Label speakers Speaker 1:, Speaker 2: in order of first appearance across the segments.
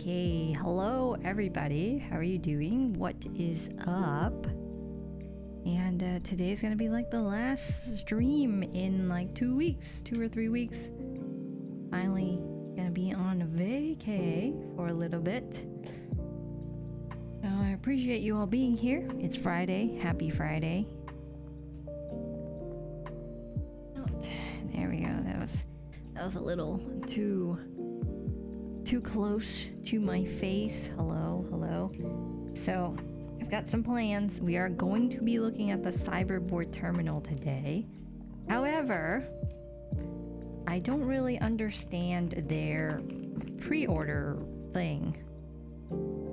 Speaker 1: Okay, hello everybody. How are you doing? What is up? And today's gonna be like the last stream in like 2 weeks, 2 or 3 weeks. Finally gonna be on vacay for a little bit. I appreciate you all being here. It's Friday. Happy Friday. Oh, there we go. That was a little too close to my face. Hello. So I've got some plans. We are going to be looking at the Cyberboard Terminal today. However, I don't really understand their pre-order thing.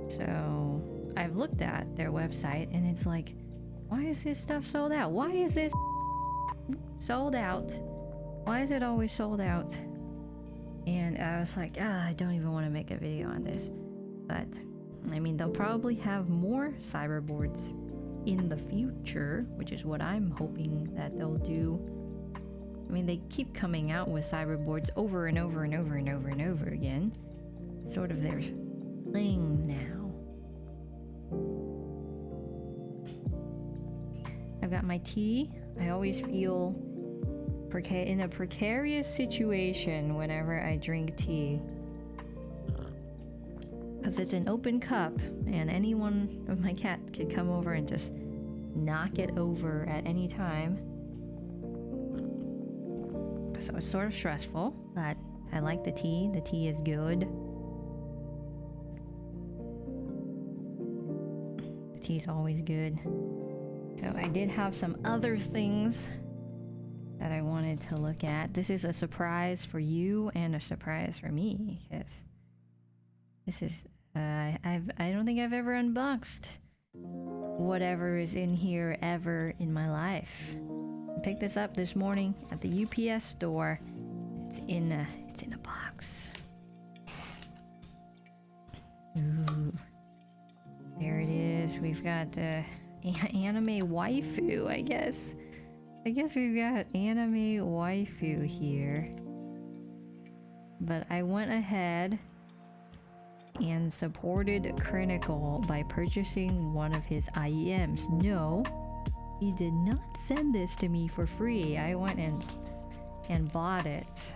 Speaker 1: So I've looked at their website and it's like, why is this stuff sold out? Why is this sold out? Why is it always sold out? And I was like, I don't even want to make a video on this. But I mean, they'll probably have more cyberboards in the future, which is what I'm hoping that they'll do. I mean, they keep coming out with cyberboards over and over and over and over and over again. It's sort of their thing now. I've got my tea. I always feel in a precarious situation whenever I drink tea. Because it's an open cup and any one of my cat could come over and just knock it over at any time. So it's sort of stressful, but I like the tea. The tea is good. The tea's always good. So I did have some other things that I wanted to look at. This is a surprise for you and a surprise for me, because this is I don't think I've ever unboxed whatever is in here ever in my life. I picked this up this morning at the UPS store. It's in a box. Ooh. There it is. We've got anime waifu, I guess. I guess we've got anime waifu here. But I went ahead and supported Chrono by purchasing one of his IEMs. No, he did not send this to me for free. I went and bought it.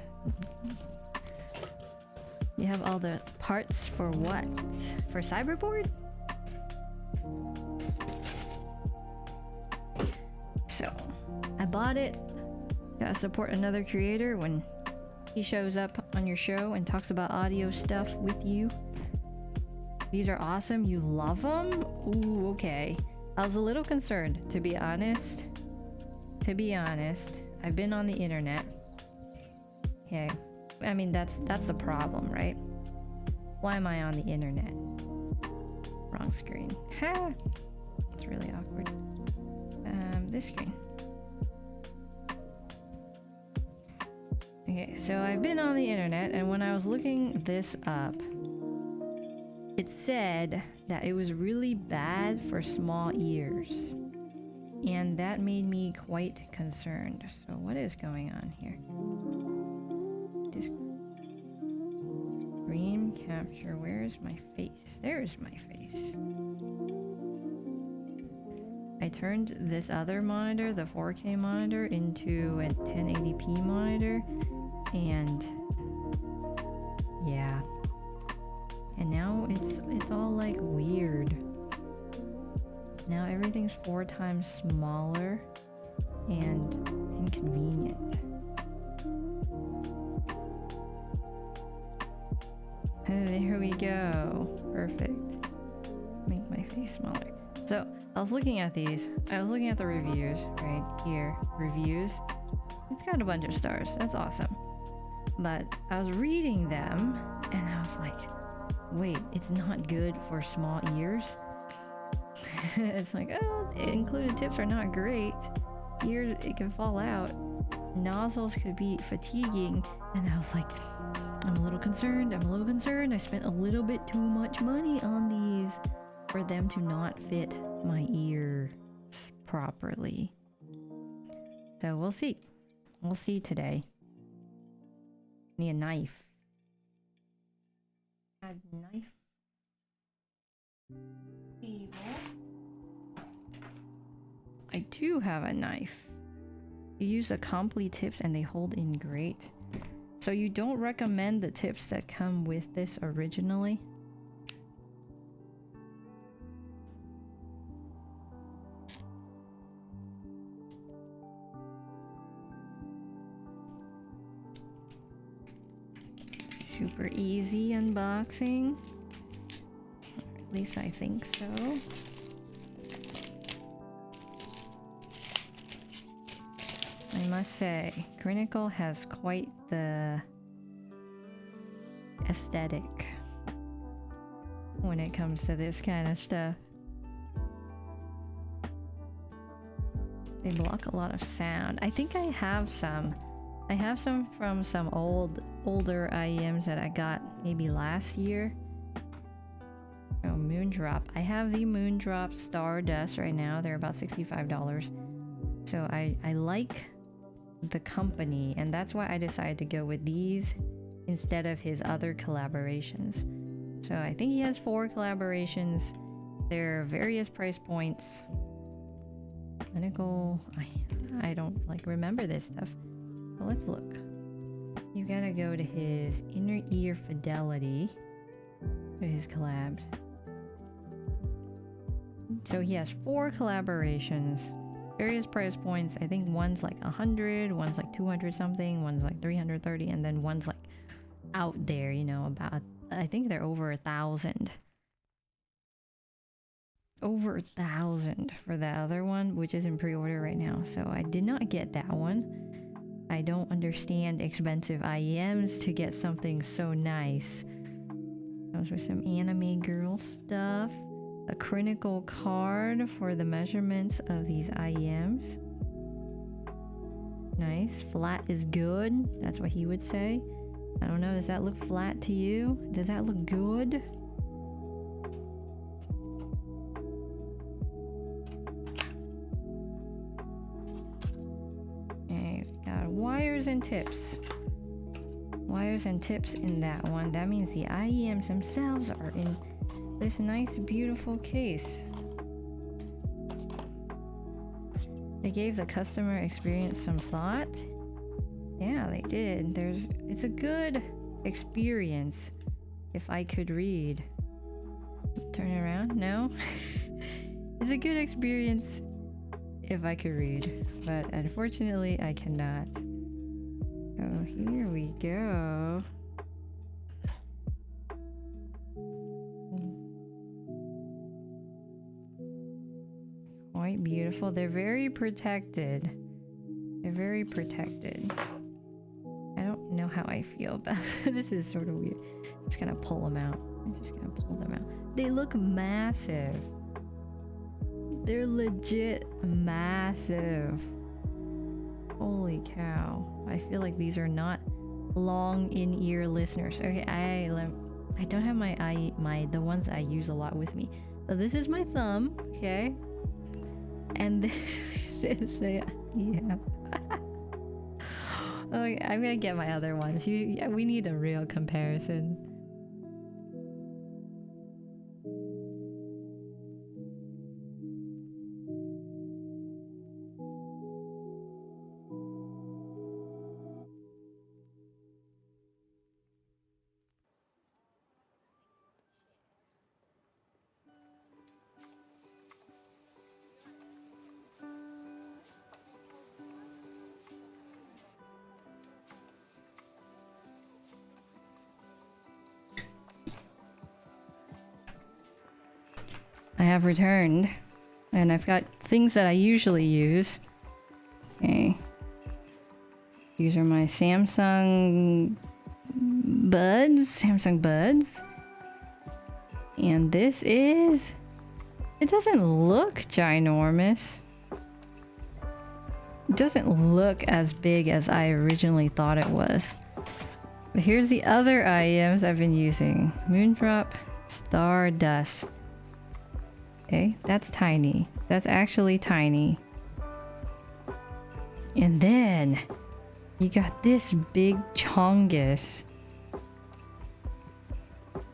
Speaker 1: You have all the parts for what? For Cyberboard? So I bought it. Gotta support another creator when he shows up on your show and talks about audio stuff with you. These are awesome. You love them? Ooh, okay. I was a little concerned, to be honest. I've been on the internet. Okay. I mean, that's the problem, right? Why am I on the internet? Wrong screen. Ha! It's really awkward. This screen. Okay, so I've been on the internet, and when I was looking this up, it said that it was really bad for small ears. And that made me quite concerned. So what is going on here? Screen capture. Where's my face? There's my face. I turned this other monitor, the 4K monitor, into a 1080p monitor. And yeah. And now it's all like weird. Now everything's 4 times smaller and inconvenient. There we go. Perfect. Make my face smaller. So I was looking at these. I was looking at the reviews right here. Reviews. It's got a bunch of stars. That's awesome. But I was reading them and I was like, wait, it's not good for small ears? It's like, oh, included tips are not great. Ears, it can fall out. Nozzles could be fatiguing. And I was like, I'm a little concerned. I spent a little bit too much money on these for them to not fit my ears properly. So we'll see. We'll see today. Need a knife. A knife I do have a knife. You use the complete tips and they hold in great. So you don't recommend the tips that come with this originally? Super easy unboxing. At least I think so. I must say, Chrono has quite the aesthetic when it comes to this kind of stuff. They block a lot of sound. I think I have some. I have some from some older IEMs that I got maybe last year. Oh, Moondrop. I have the Moondrop Stardust right now. They're about $65. So I like the company, and that's why I decided to go with these instead of his other collaborations. So I think he has 4 collaborations. They're various price points. Clinical. I don't like remember this stuff. But let's look. You gotta go to his Inner Ear Fidelity. To his collabs. So he has 4 collaborations. Various price points. I think one's like 100, one's like 200 something, one's like 330, and then one's like out there, you know, about, I think they're over 1,000. Over 1,000 for the other one, which is in pre-order right now. So I did not get that one. I don't understand expensive IEMs to get something so nice. Those are some anime girl stuff. A Chrono card for the measurements of these IEMs. Nice. Flat is good. That's what he would say. I don't know. Does that look flat to you? Does that look good? Okay, we got wires and tips. Wires and tips in that one. That means the IEMs themselves are in this nice, beautiful case. They gave the customer experience some thought. Yeah, they did. It's a good experience. If I could read. Turn it around? No? It's a good experience if I could read. But unfortunately, I cannot. Oh, here we go. Quite beautiful. They're very protected. They're very protected. I don't know how I feel about this. Is sort of weird. I'm just gonna pull them out. I'm just gonna pull them out. They look massive. They're legit massive. Holy cow. I feel like these are not long in-ear listeners. Okay, I don't have the ones I use a lot with me. So this is my thumb, okay? And this is yeah. Okay, I'm gonna get my other ones. We need a real comparison. I have returned, and I've got things that I usually use. Okay. These are my Samsung Buds. And this is... It doesn't look ginormous. It doesn't look as big as I originally thought it was. But here's the other IEMs I've been using. Moondrop Stardust. Okay, that's tiny. That's actually tiny. And then you got this big Chongus.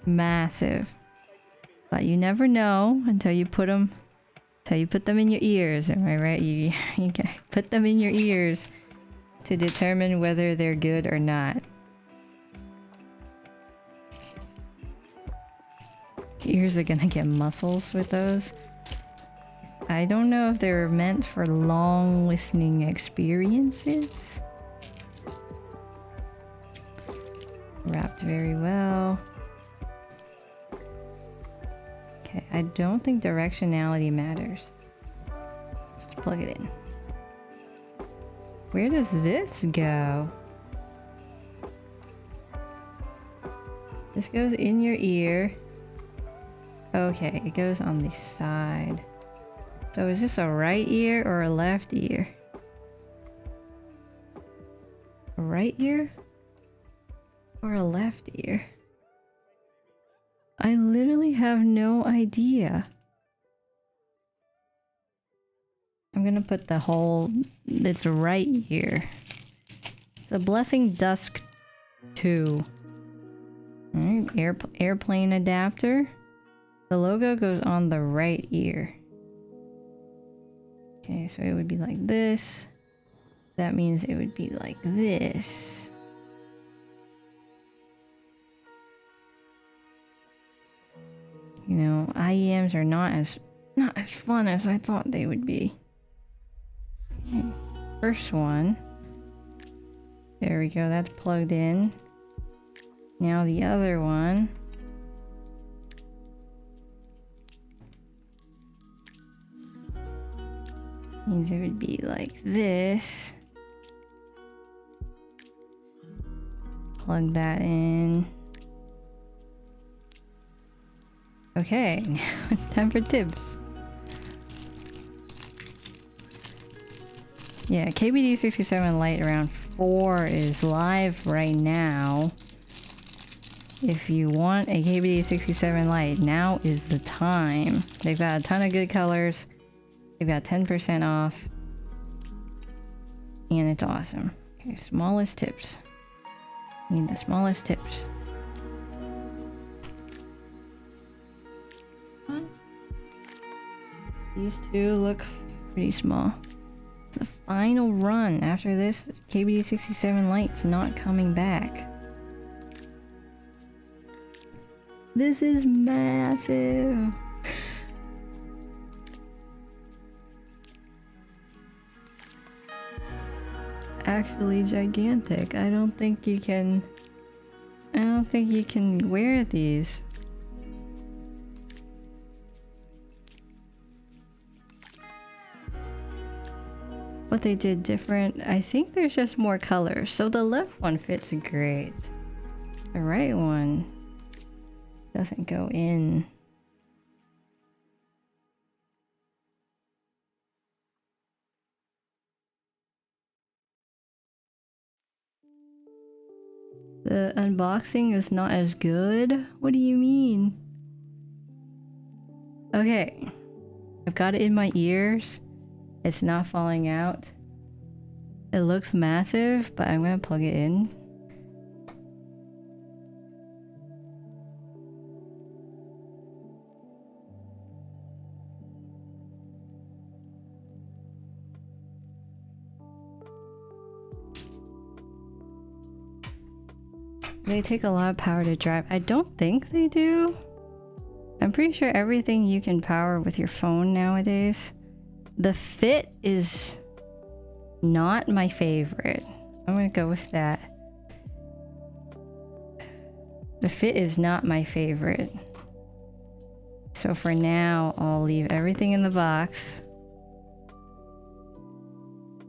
Speaker 1: Massive. But you never know until you put them in your ears, am I right? You put them in your ears to determine whether they're good or not. Ears are gonna get muscles with those. I don't know if they're meant for long listening experiences. Wrapped very well. Okay, I don't think directionality matters. Just plug it in. Where does this go? This goes in your ear. Okay, it goes on the side. So is this a right ear or a left ear? A right ear? Or a left ear? I literally have no idea. I'm gonna put the whole... It's right ear. It's a Blessing Dusk 2. Alright, airplane adapter. The logo goes on the right ear. Okay, so it would be like this. That means it would be like this. You know, IEMs are not as fun as I thought they would be. Okay, first one. There we go, that's plugged in. Now the other one. Means it would be like this. Plug that in. Okay, now it's time for tips. Yeah, KBD67 Lite around 4 is live right now. If you want a KBD67 Lite, now is the time. They've got a ton of good colors. They've got 10% off. And it's awesome. Okay, smallest tips. Need the smallest tips. These two look pretty small. It's the final run. After this, KBD67 Lite's not coming back. This is massive. Actually gigantic. I don't think you can wear these. What they did different, I think there's just more colors. So the left one fits great. The right one doesn't go in. The unboxing is not as good? What do you mean? Okay. I've got it in my ears. It's not falling out. It looks massive, but I'm gonna plug it in. They take a lot of power to drive. I don't think they do. I'm pretty sure everything you can power with your phone nowadays. The fit is not my favorite. I'm gonna go with that. The fit is not my favorite. So for now, I'll leave everything in the box.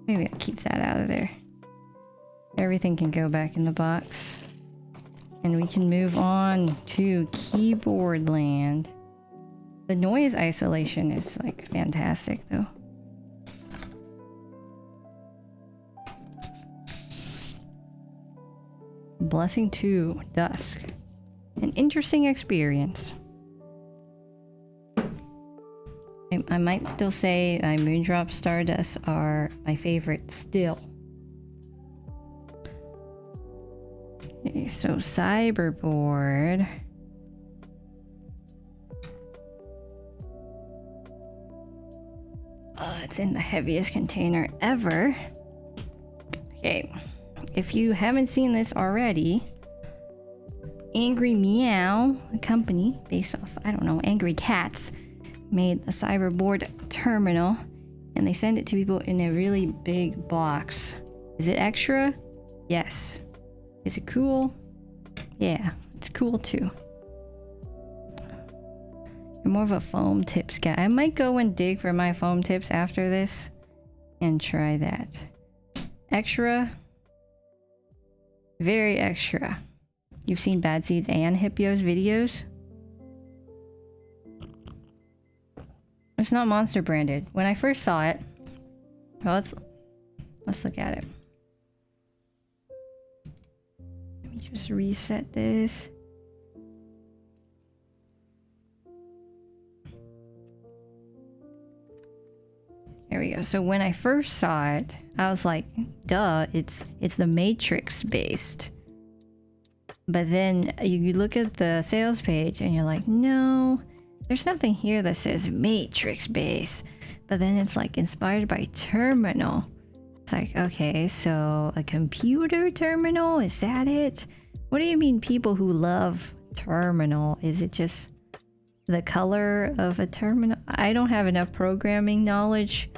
Speaker 1: Maybe I'll keep that out of there. Everything can go back in the box. And we can move on to keyboard land. The noise isolation is like fantastic though. Blessing 2 Dusk. An interesting experience. I might still say my Moondrop Stardust are my favorite still. Okay, so Cyberboard. it's in the heaviest container ever. Okay, if you haven't seen this already, Angry Meow, a company based off, I don't know, Angry Cats, made the Cyberboard Terminal, and they send it to people in a really big box. Is it extra? Yes. Is it cool? Yeah, it's cool too. I'm more of a foam tips guy. I might go and dig for my foam tips after this and try that. Extra. Very extra. You've seen Bad Seeds and Hippio's videos? It's not Monster branded. When I first saw it, well, let's look at it. Let me just reset this. There we go. So when I first saw it, I was like, duh, it's the Matrix based. But then you look at the sales page and you're like, no, there's nothing here that says Matrix based. But then it's like inspired by Terminal. It's like, okay, so a computer terminal, is that it? What do you mean people who love Terminal? Is it just the color of a terminal? I don't have enough programming knowledge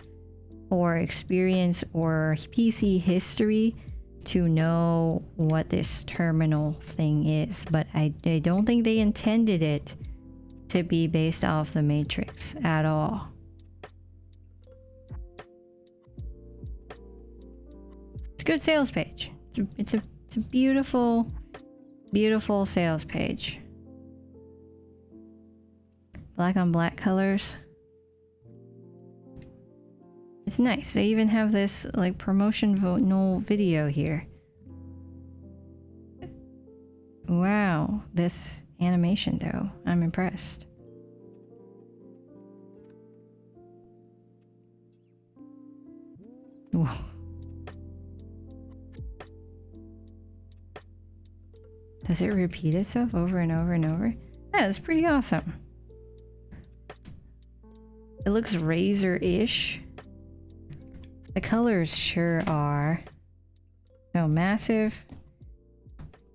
Speaker 1: or experience or PC history to know what this terminal thing is, but I don't think they intended it to be based off the Matrix at all. It's a good sales page. It's a beautiful, beautiful sales page. Black on black colors. It's nice. They even have this like promotional video here. Wow, this animation though, I'm impressed. Whoa. Does it repeat itself over and over and over? Yeah, it's pretty awesome. It looks razor-ish. The colors sure are. So massive.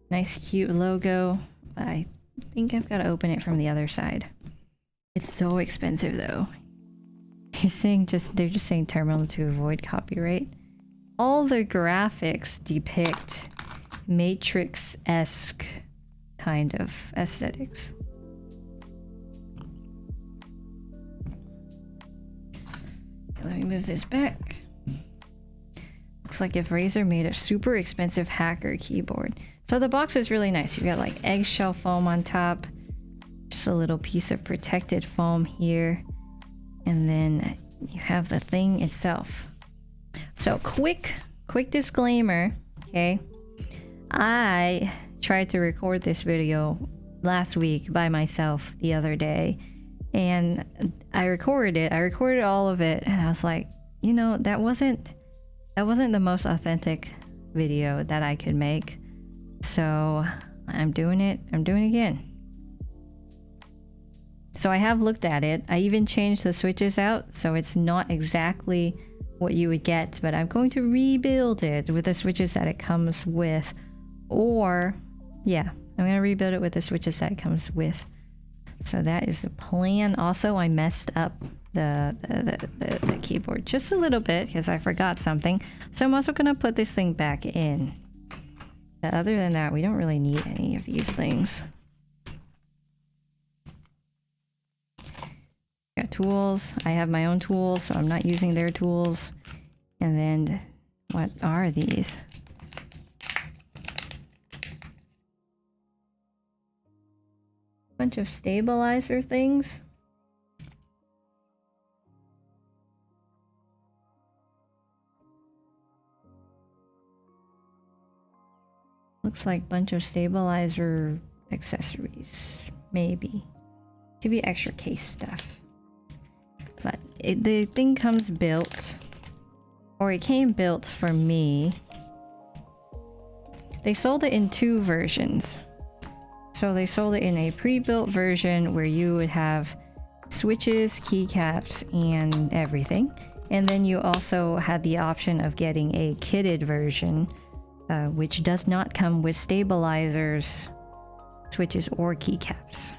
Speaker 1: Nice cute logo. I think I've got to open it from the other side. It's so expensive though. They're just saying terminal to avoid copyright. All the graphics depict Matrix-esque kind of aesthetics. Let me move this back. Looks like if Razer made a super expensive hacker keyboard. So the box is really nice. You've got like eggshell foam on top. Just a little piece of protected foam here. And then you have the thing itself. So quick disclaimer, okay? I tried to record this video last week by myself the other day. And I recorded all of it, and I was like, you know, that wasn't the most authentic video that I could make. So I'm doing it again. So I have looked at it. I even changed the switches out, so it's not exactly what you would get, but I'm going to rebuild it with the switches that it comes with. Or, yeah, I'm going to rebuild it with the switches that it comes with. So that is the plan. Also, I messed up the keyboard just a little bit because I forgot something. So I'm also going to put this thing back in. But other than that, we don't really need any of these things. Got tools. I have my own tools, so I'm not using their tools. And then, what are these? Bunch of stabilizer things. Looks like bunch of stabilizer accessories, maybe. Could be extra case stuff. But the thing comes built, or it came built for me. They sold it in 2 versions. So they sold it in a pre-built version where you would have switches, keycaps, and everything. And then you also had the option of getting a kitted version, which does not come with stabilizers, switches, or keycaps.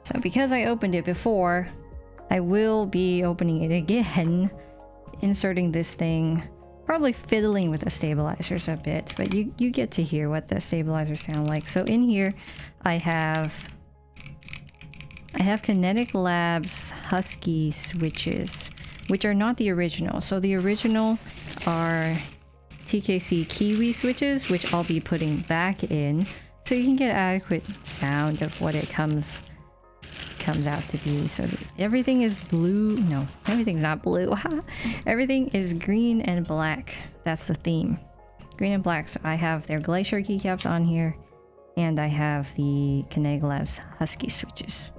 Speaker 1: So because I opened it before, I will be opening it again, inserting this thing, probably fiddling with the stabilizers a bit, but you get to hear what the stabilizers sound like. So in here, I have Kinetic Labs Husky switches, which are not the original. So the original are TKC Kiwi switches, which I'll be putting back in, so you can get adequate sound of what it comes out to be. So everything is blue. No, everything's not blue. Everything is green and black. That's the theme. Green and black. So I have their Glacier keycaps on here, and I have the Kinetic Labs Husky switches.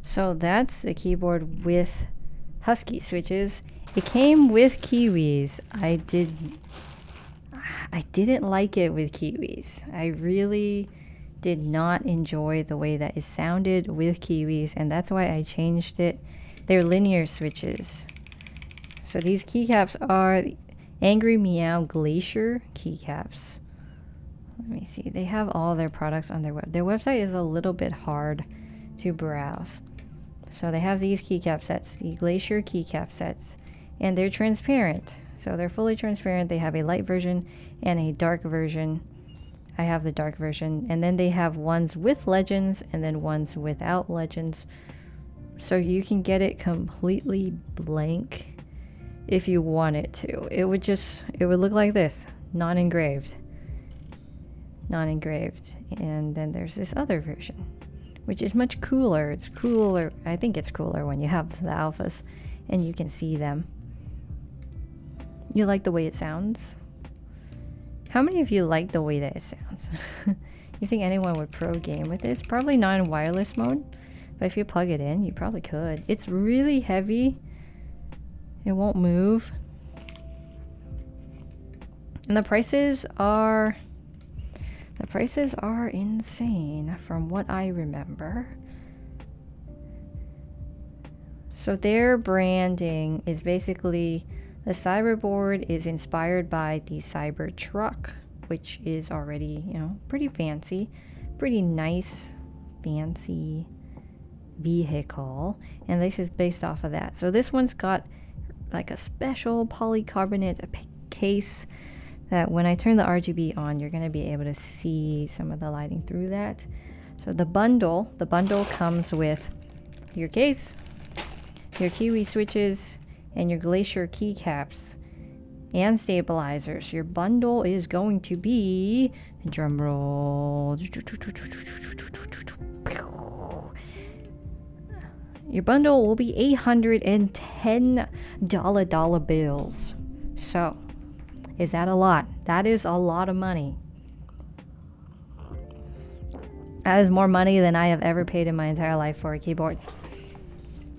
Speaker 1: So that's the keyboard with Husky switches. It came with Kiwis. I didn't like it with Kiwis. I really did not enjoy the way that it sounded with Kiwis, and that's why I changed it. They're linear switches. So these keycaps are Angry Meow Glacier keycaps. Let me see. They have all their products on their web. Their website is a little bit hard to browse. So they have these keycap sets, the Glacier keycap sets, and they're transparent. So they're fully transparent. They have a light version and a dark version. I have the dark version. And then they have ones with legends and then ones without legends. So you can get it completely blank if you want it to. It would look like this, non-engraved. Non-engraved. And then there's this other version, which is much cooler. It's cooler. I think it's cooler when you have the alphas and you can see them. You like the way it sounds? How many of you like the way that it sounds? You think anyone would pro game with this? Probably not in wireless mode, but if you plug it in, you probably could. It's really heavy. It won't move. And the prices are insane from what I remember. So their branding is basically, the Cyberboard is inspired by the Cybertruck, which is already, pretty fancy, pretty nice, fancy vehicle. And this is based off of that. So this one's got like a special polycarbonate case that when I turn the RGB on, you're going to be able to see some of the lighting through that. So the bundle comes with your case, your Kiwi switches, and your Glacier keycaps and stabilizers. Your bundle is going to be, drum roll, your bundle will be $810 dollar bills. So is that a lot? That is a lot of money. That is more money than I have ever paid in my entire life for a keyboard.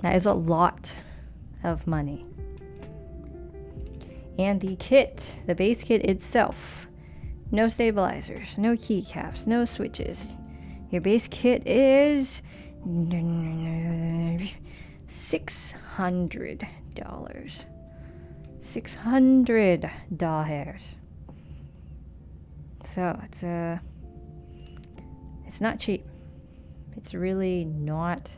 Speaker 1: That is a lot of money. And the kit, the base kit itself, no stabilizers, no keycaps, no switches. Your base kit is $600. $600. So it's not cheap. It's really not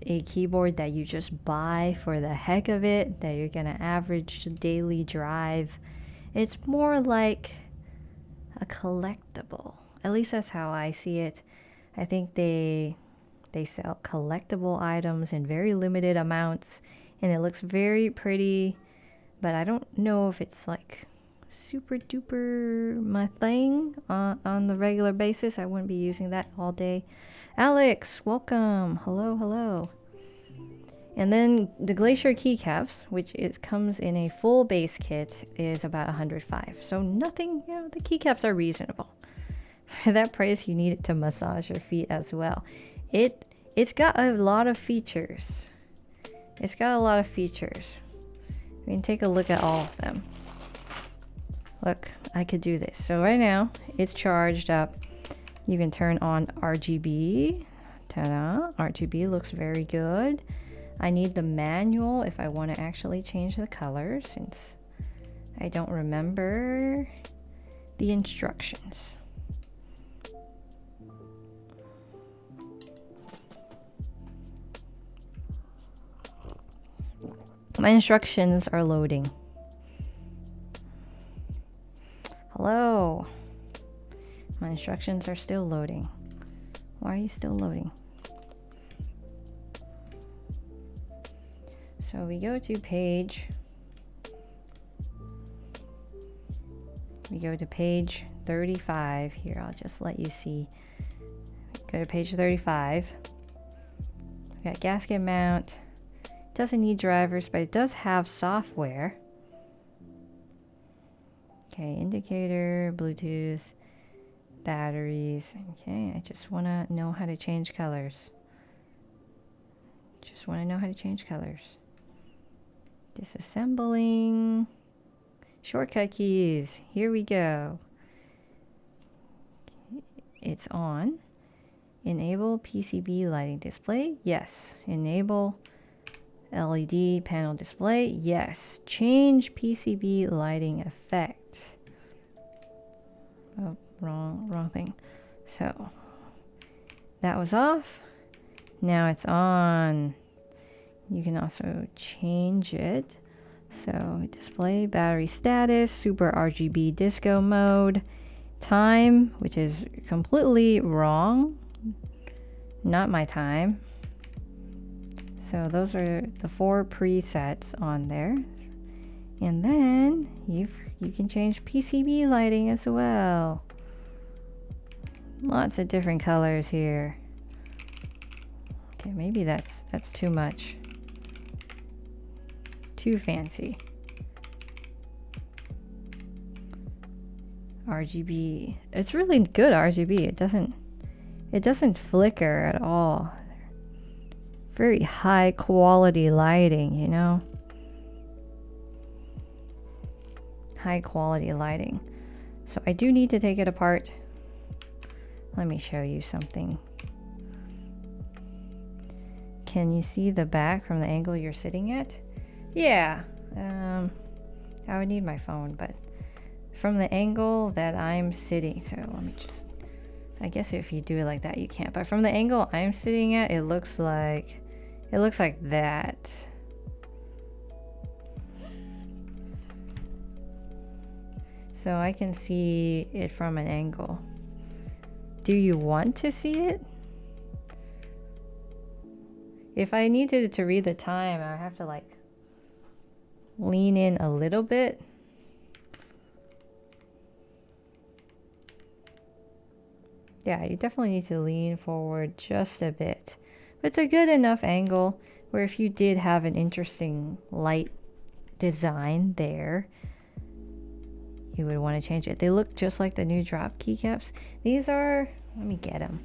Speaker 1: a keyboard that you just buy for the heck of it, that you're gonna average daily drive. It's more like a collectible. At least that's how I see it. I think they They sell collectible items in very limited amounts, and it looks very pretty, but I don't know if it's like super duper my thing on the regular basis. I wouldn't be using that all day. Alex, welcome. Hello, hello. And then the Glacier keycaps, which comes in a full base kit, is about 105. So nothing, you know, the keycaps are reasonable. For that price, you need it to massage your feet as well. It's got a lot of features. It's got a lot of features. We can take a look at all of them. Look, I could do this. So right now, it's charged up. You can turn on RGB. Ta-da! RGB looks very good. I need the manual if I want to actually change the color, since I don't remember the instructions. My instructions are loading. Hello. My instructions are still loading. Why are you still loading? So we go to page 35. Here, I'll just let you see. Go to page 35. We got gasket mount. Doesn't need drivers, but it does have software. Okay, indicator, Bluetooth, batteries. Okay, I just want to know how to change colors. Just want to know how to change colors. Disassembling. Shortcut keys. Here we go. It's on. Enable PCB lighting display. Yes. Enable LED panel display. Yes. Change PCB lighting effect. Oh, wrong thing. So that was off. Now it's on. You can also change it. So display battery status, super RGB disco mode, time, which is completely wrong. Not my time. So those are the 4 presets on there. And then you can change PCB lighting as well. Lots of different colors here. Okay, maybe that's too much. Too fancy. RGB. It's really good RGB. It doesn't flicker at all. Very high quality lighting, you know? High quality lighting. So I do need to take it apart. Let me show you something. Can you see the back from the angle you're sitting at? Yeah. I would need my phone, but from the angle that I'm sitting, so let me just, I guess if you do it like that you can't, but from the angle I'm sitting at, it looks like that. So I can see it from an angle. Do you want to see it? If I needed to read the time, I have to like lean in a little bit. Yeah, you definitely need to lean forward just a bit. But it's a good enough angle where if you did have an interesting light design there, you would want to change it. They look just like the new drop keycaps. These are, let me get them.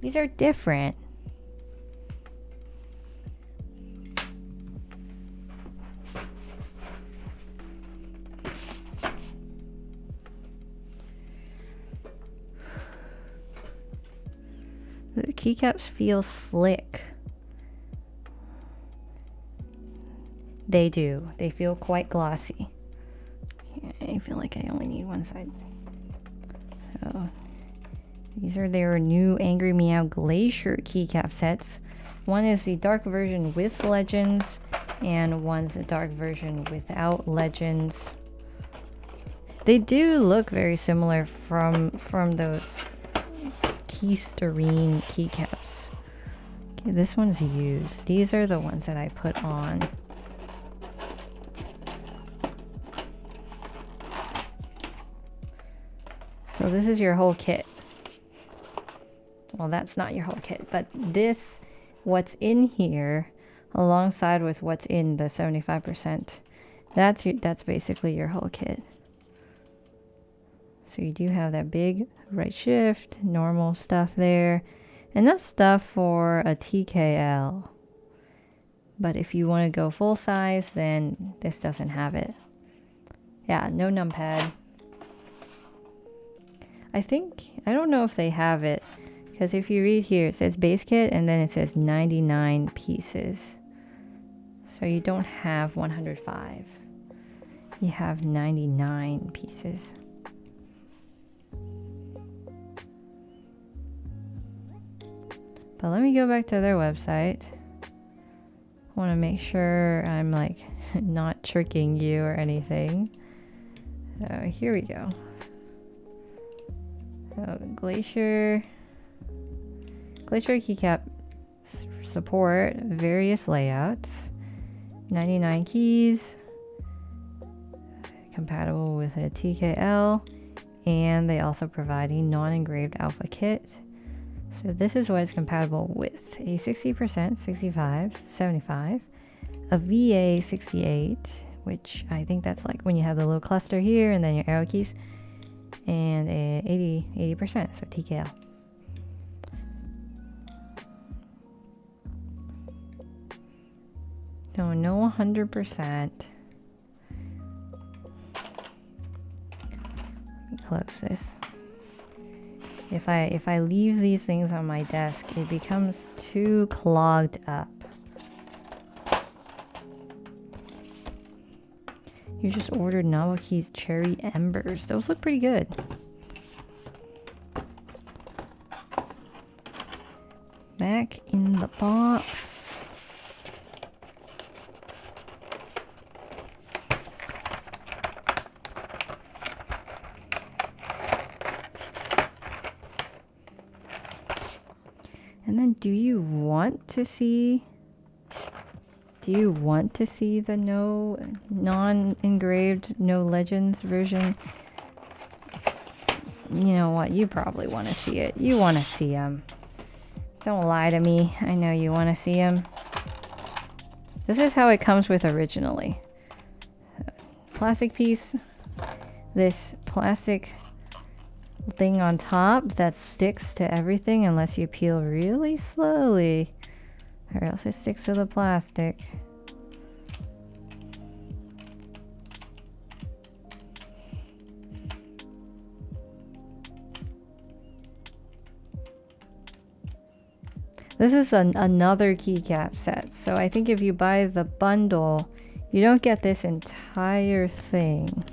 Speaker 1: These are different. The keycaps feel slick. They do. They feel quite glossy. I feel like I only need one side. So these are their new Angry Meow Glacier keycap sets. One is the dark version with legends, and one's the dark version without legends. They do look very similar from those Keysterine keycaps. Okay, this one's used. These are the ones that I put on. So this is your whole kit. Well, that's not your whole kit, but this, what's in here, alongside with what's in the 75%, that's basically your whole kit. So you do have that big right shift, normal stuff there, enough stuff for a TKL. But if you want to go full size, then this doesn't have it. Yeah, no numpad. I don't know if they have it, because if you read here, it says base kit and then it says 99 pieces. So you don't have 105. You have 99 pieces. But let me go back to their website. I want to make sure I'm like not tricking you or anything. So here we go. So Glacier keycap support various layouts, 99 keys, compatible with a TKL, and they also provide a non-engraved alpha kit. So this is what it's compatible with: a 60%, 65, 75, a VA 68, which I think that's like when you have the little cluster here and then your arrow keys, and a 80%, so TKL. So no 100%. Let me close this. If I leave these things on my desk, it becomes too clogged up. You just ordered Novelty's Cherry Embers. Those look pretty good. Back in the box. And then do you want to see the non-engraved, no legends version? You know what? You probably want to see it. You want to see them. Don't lie to me. I know you want to see them. This is how it comes with originally. Plastic piece. This plastic thing on top that sticks to everything unless you peel really slowly, or else it sticks to the plastic. This is another keycap set, so I think if you buy the bundle, you don't get this entire thing.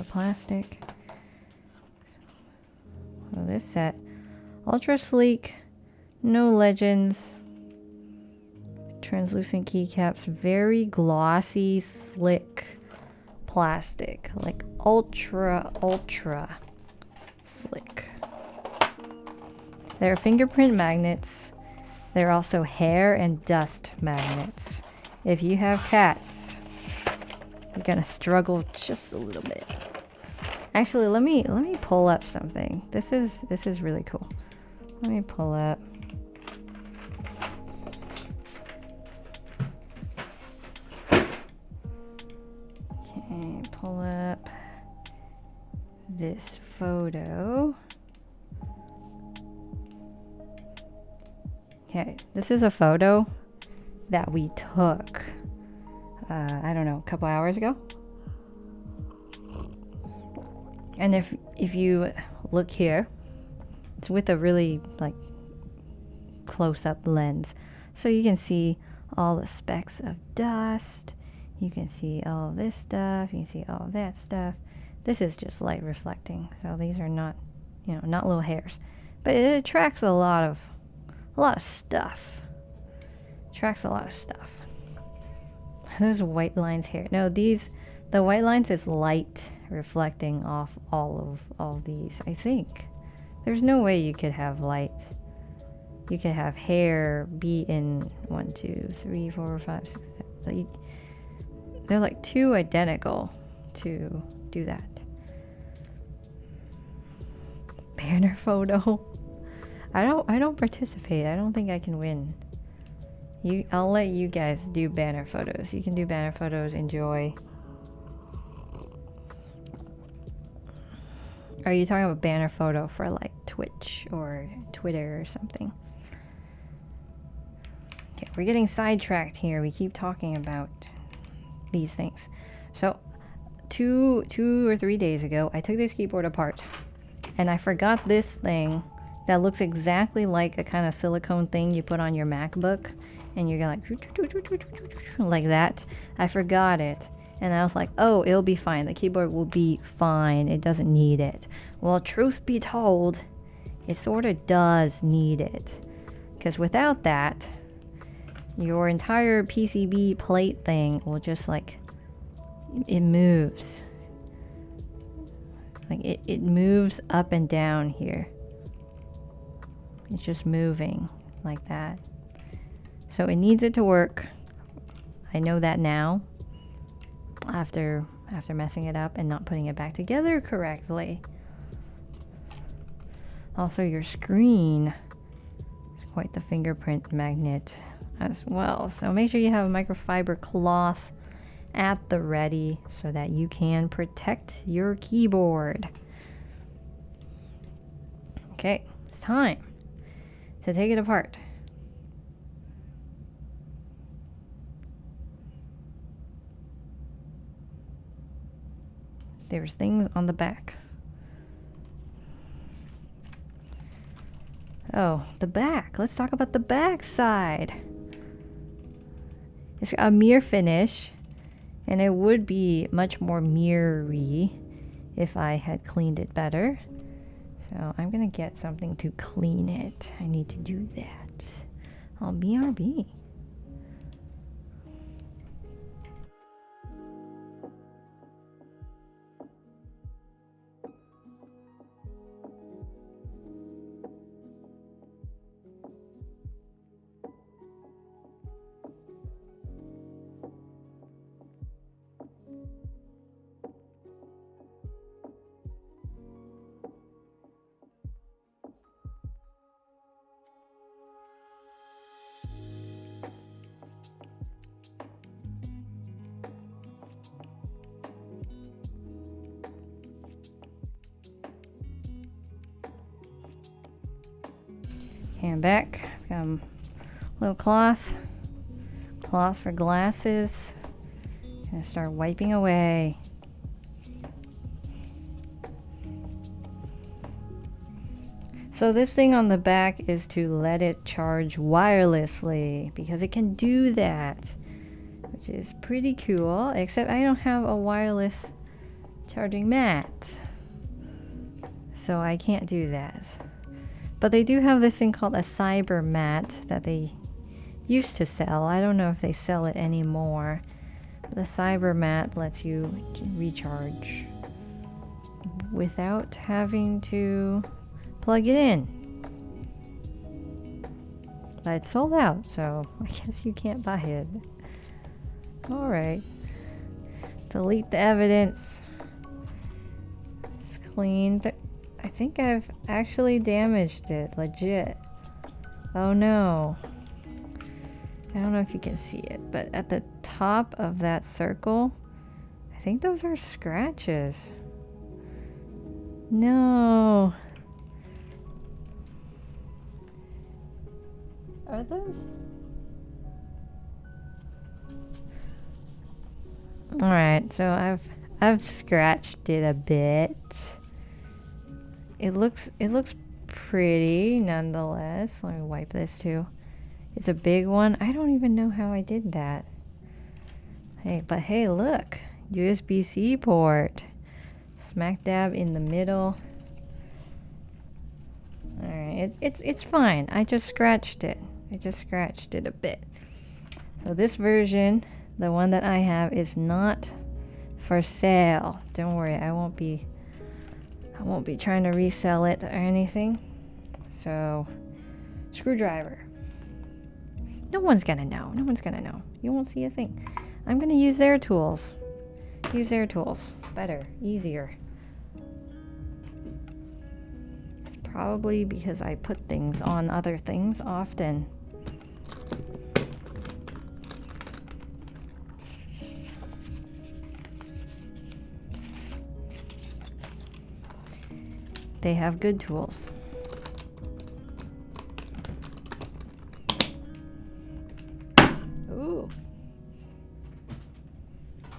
Speaker 1: Plastic. Well, this set, ultra sleek, no legends, translucent keycaps, very glossy, slick plastic, like ultra slick. They're fingerprint magnets. They're also hair and dust magnets. If you have cats, you're gonna struggle just a little bit. Actually, let me pull up something. This is really cool. Let me pull up. Okay, pull up this photo. Okay, this is a photo that we took, I don't know, a couple hours ago. And if you look here, it's with a really like close-up lens, so you can see all the specks of dust. You can see all of this stuff. You can see all of that stuff. This is just light reflecting, so these are not, you know, not little hairs, but it attracts a lot of stuff. Attracts a lot of stuff. Those white lines here. No, these The white lines is light reflecting off all of these, I think. There's no way you could have light. You could have hair be in 1, 2, 3, 4, 5, 6, 7. They're like too identical to do that. Banner photo. I don't participate. I don't think I can win. I'll let you guys do banner photos. You can do banner photos. Enjoy. Are you talking about banner photo for like Twitch or Twitter or something? Okay, we're getting sidetracked here. We keep talking about these things. So, two or 3 days ago, I took this keyboard apart, and I forgot this thing that looks exactly like a kind of silicone thing you put on your MacBook, and you're like that. I forgot it. And I was like, oh, it'll be fine. The keyboard will be fine. It doesn't need it. Well, truth be told, it sort of does need it. Because without that, your entire PCB plate thing will just like, it moves. Like it moves up and down here. It's just moving like that. So it needs it to work. I know that now. After messing it up and not putting it back together correctly. Also, your screen is quite the fingerprint magnet as well. So make sure you have a microfiber cloth at the ready so that you can protect your keyboard. Okay, it's time to take it apart. There's things on the back. Oh, the back. Let's talk about the back side. It's a mirror finish, and it would be much more mirror-y if I had cleaned it better. So I'm gonna get something to clean it. I need to do that. I'll BRB. And back, got a little cloth for glasses. Gonna start wiping away. So this thing on the back is to let it charge wirelessly, because it can do that, which is pretty cool, except I don't have a wireless charging mat, so I can't do that. But they do have this thing called a cyber mat that they used to sell. I don't know if they sell it anymore. The cyber mat lets you recharge without having to plug it in. But it's sold out, so I guess you can't buy it. Alright. Delete the evidence. It's clean. I think I've actually damaged it, legit. Oh no. I don't know if you can see it, but at the top of that circle, I think those are scratches. No. Are those? Alright, so I've scratched it a bit. It looks pretty nonetheless. Let me wipe this too. It's a big one. I don't even know how I did that. But hey, look. USB-C port. Smack dab in the middle. Alright, it's fine. I just scratched it. a bit. So this version, the one that I have, is not for sale. Don't worry, I won't be trying to resell it or anything. So, screwdriver. No one's gonna know. No one's gonna know. You won't see a thing. I'm gonna use their tools. Use their tools. Better. Easier. It's probably because I put things on other things often. They have good tools. Ooh.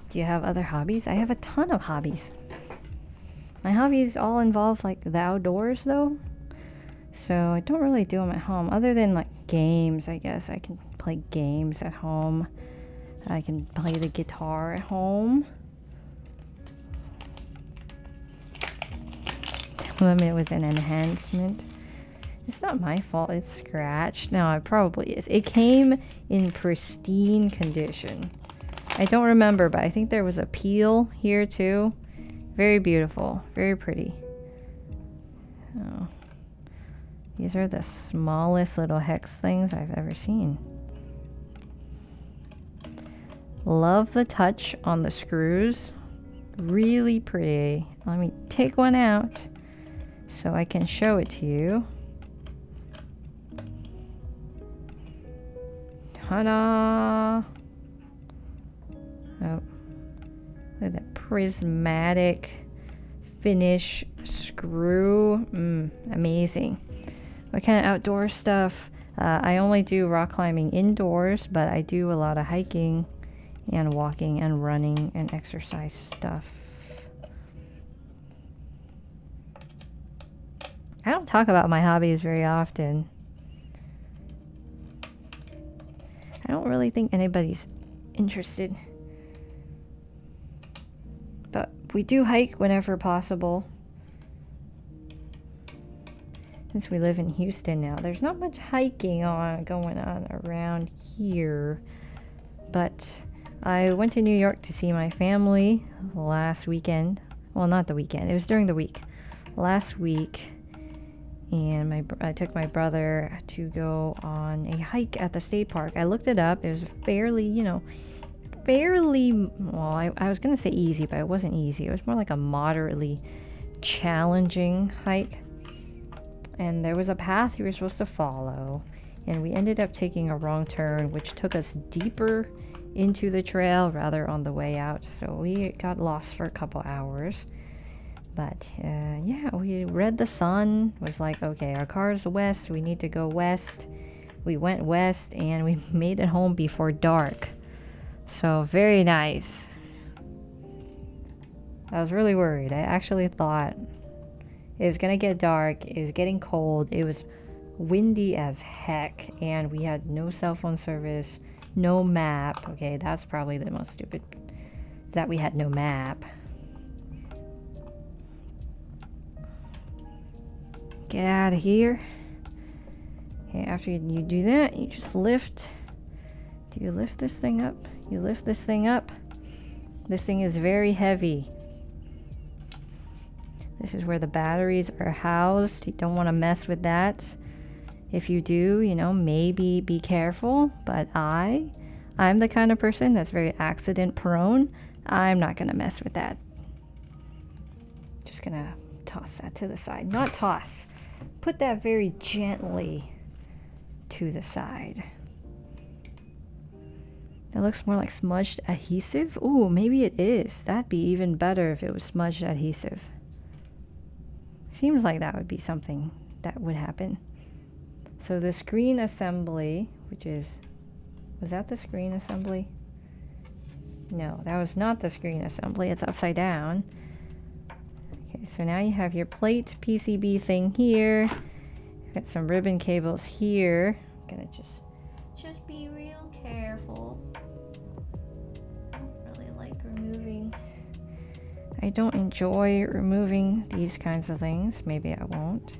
Speaker 1: Do you have other hobbies? I have a ton of hobbies. My hobbies all involve like the outdoors though. So I don't really do them at home other than like games, I guess. I can play games at home. I can play the guitar at home. It was an enhancement. It's not my fault it's scratched. No, it probably is. It came in pristine condition. I don't remember, but I think there was a peel here too. Very beautiful. Very pretty. Oh. These are the smallest little hex things I've ever seen. Love the touch on the screws. Really pretty. Let me take one out so I can show it to you. Ta-da! Oh, look at that prismatic finish screw. Amazing. What kind of outdoor stuff? I only do rock climbing indoors, but I do a lot of hiking and walking and running and exercise stuff. I don't talk about my hobbies very often. I don't really think anybody's interested. But we do hike whenever possible. Since we live in Houston now, there's not much hiking going on around here. But I went to New York to see my family last weekend. Well, not the weekend. It was during the week. Last week. And I took my brother to go on a hike at the state park. I looked it up. It was fairly, well, I was going to say easy, but it wasn't easy. It was more like a moderately challenging hike. And there was a path we were supposed to follow. And we ended up taking a wrong turn, which took us deeper into the trail rather on the way out. So we got lost for a couple hours. But yeah, we read the sun, was like, okay, our car's west, we need to go west. We went west and we made it home before dark. So very nice. I was really worried. I actually thought it was gonna get dark, it was getting cold, it was windy as heck, and we had no cell phone service, no map. Okay, that's probably the most stupid, that we had no map. Get out of here. Okay, after you do that, you just lift. Do you lift this thing up? You lift this thing up. This thing is very heavy. This is where the batteries are housed. You don't want to mess with that. If you do, maybe be careful. But I'm the kind of person that's very accident prone. I'm not going to mess with that. Just going to toss that to the side. Not toss. Put that very gently to the side. It looks more like smudged adhesive. Ooh, maybe it is. That'd be even better if it was smudged adhesive. Seems like that would be something that would happen. So the screen assembly, was that the screen assembly? No, that was not the screen assembly. It's upside down. Okay, so now you have your plate PCB thing here. Got some ribbon cables here. I'm gonna just be real careful. I don't really like removing. I don't enjoy removing these kinds of things. Maybe I won't.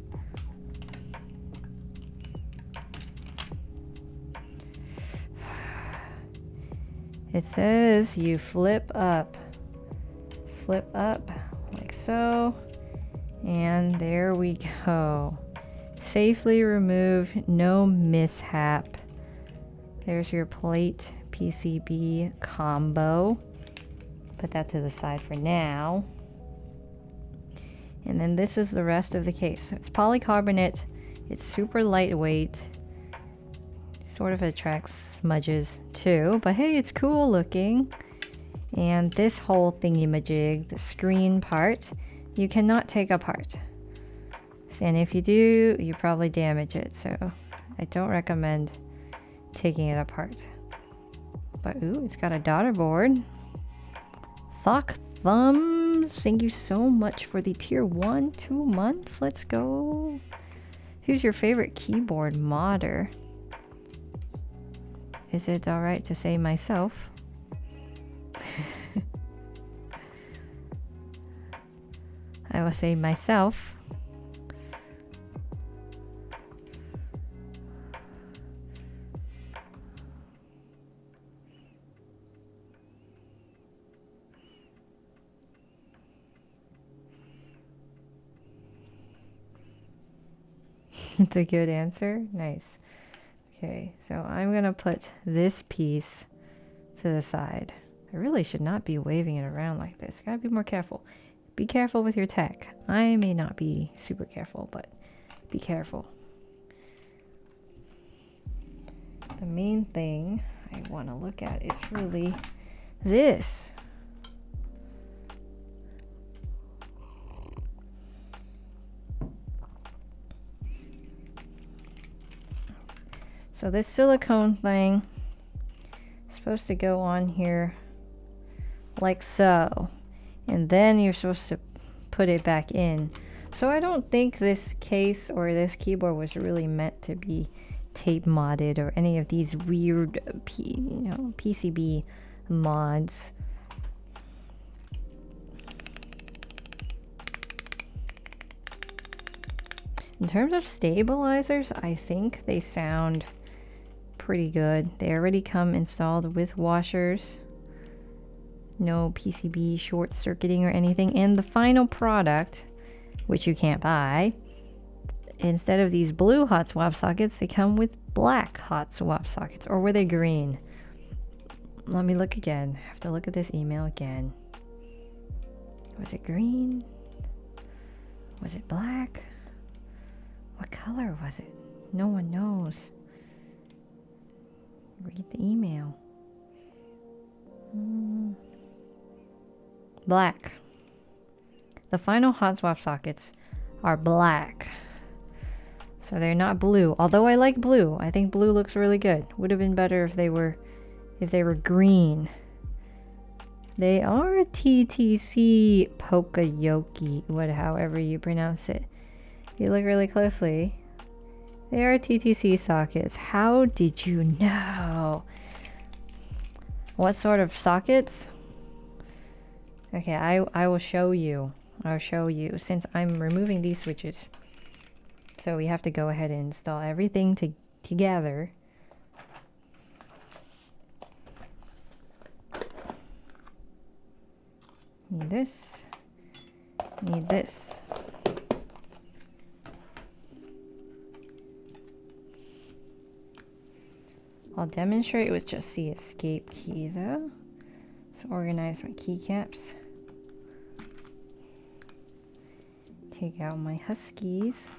Speaker 1: It says you flip up flip up like so. And there we go. Safely remove, no mishap. There's your plate PCB combo. Put that to the side for now. And then this is the rest of the case. It's polycarbonate. It's super lightweight. Sort of attracts smudges too, but hey, it's cool looking. And this whole thingy-majig, the screen part, you cannot take apart. And if you do, you probably damage it. So I don't recommend taking it apart. But ooh, it's got a daughter board. Thock thumbs. Thank you so much for the tier 1, 2 months. Let's go. Who's your favorite keyboard modder? Is it alright to say myself? I will say myself. It's a good answer. Nice. Okay, so I'm gonna put this piece to the side. I really should not be waving it around like this. Gotta be more careful. Be careful with your tech. I may not be super careful, but be careful. The main thing I want to look at is really this. So this silicone thing is supposed to go on here like so. And then you're supposed to put it back in. So I don't think this case or this keyboard was really meant to be tape modded or any of these weird PCB mods. In terms of stabilizers, I think they sound pretty good. They already come installed with washers. No PCB short circuiting or anything. And the final product, which you can't buy, instead of these blue hot swap sockets, they come with black hot swap sockets. Or were they green? Let me look again. I have to look at this email again. Was it green? Was it black? What color was it? No one knows. Read the email. Black. The final hot swap sockets are black. So they're not blue. Although I like blue. I think blue looks really good. Would have been better if they were green. They are TTC Pokayoki, however you pronounce it. If you look really closely, they are TTC sockets. How did you know? What sort of sockets? Okay, I will show you. I'll show you since I'm removing these switches. So we have to go ahead and install everything together. Need this. Need this. I'll demonstrate with just the escape key though. So organize my keycaps. Take out my huskies.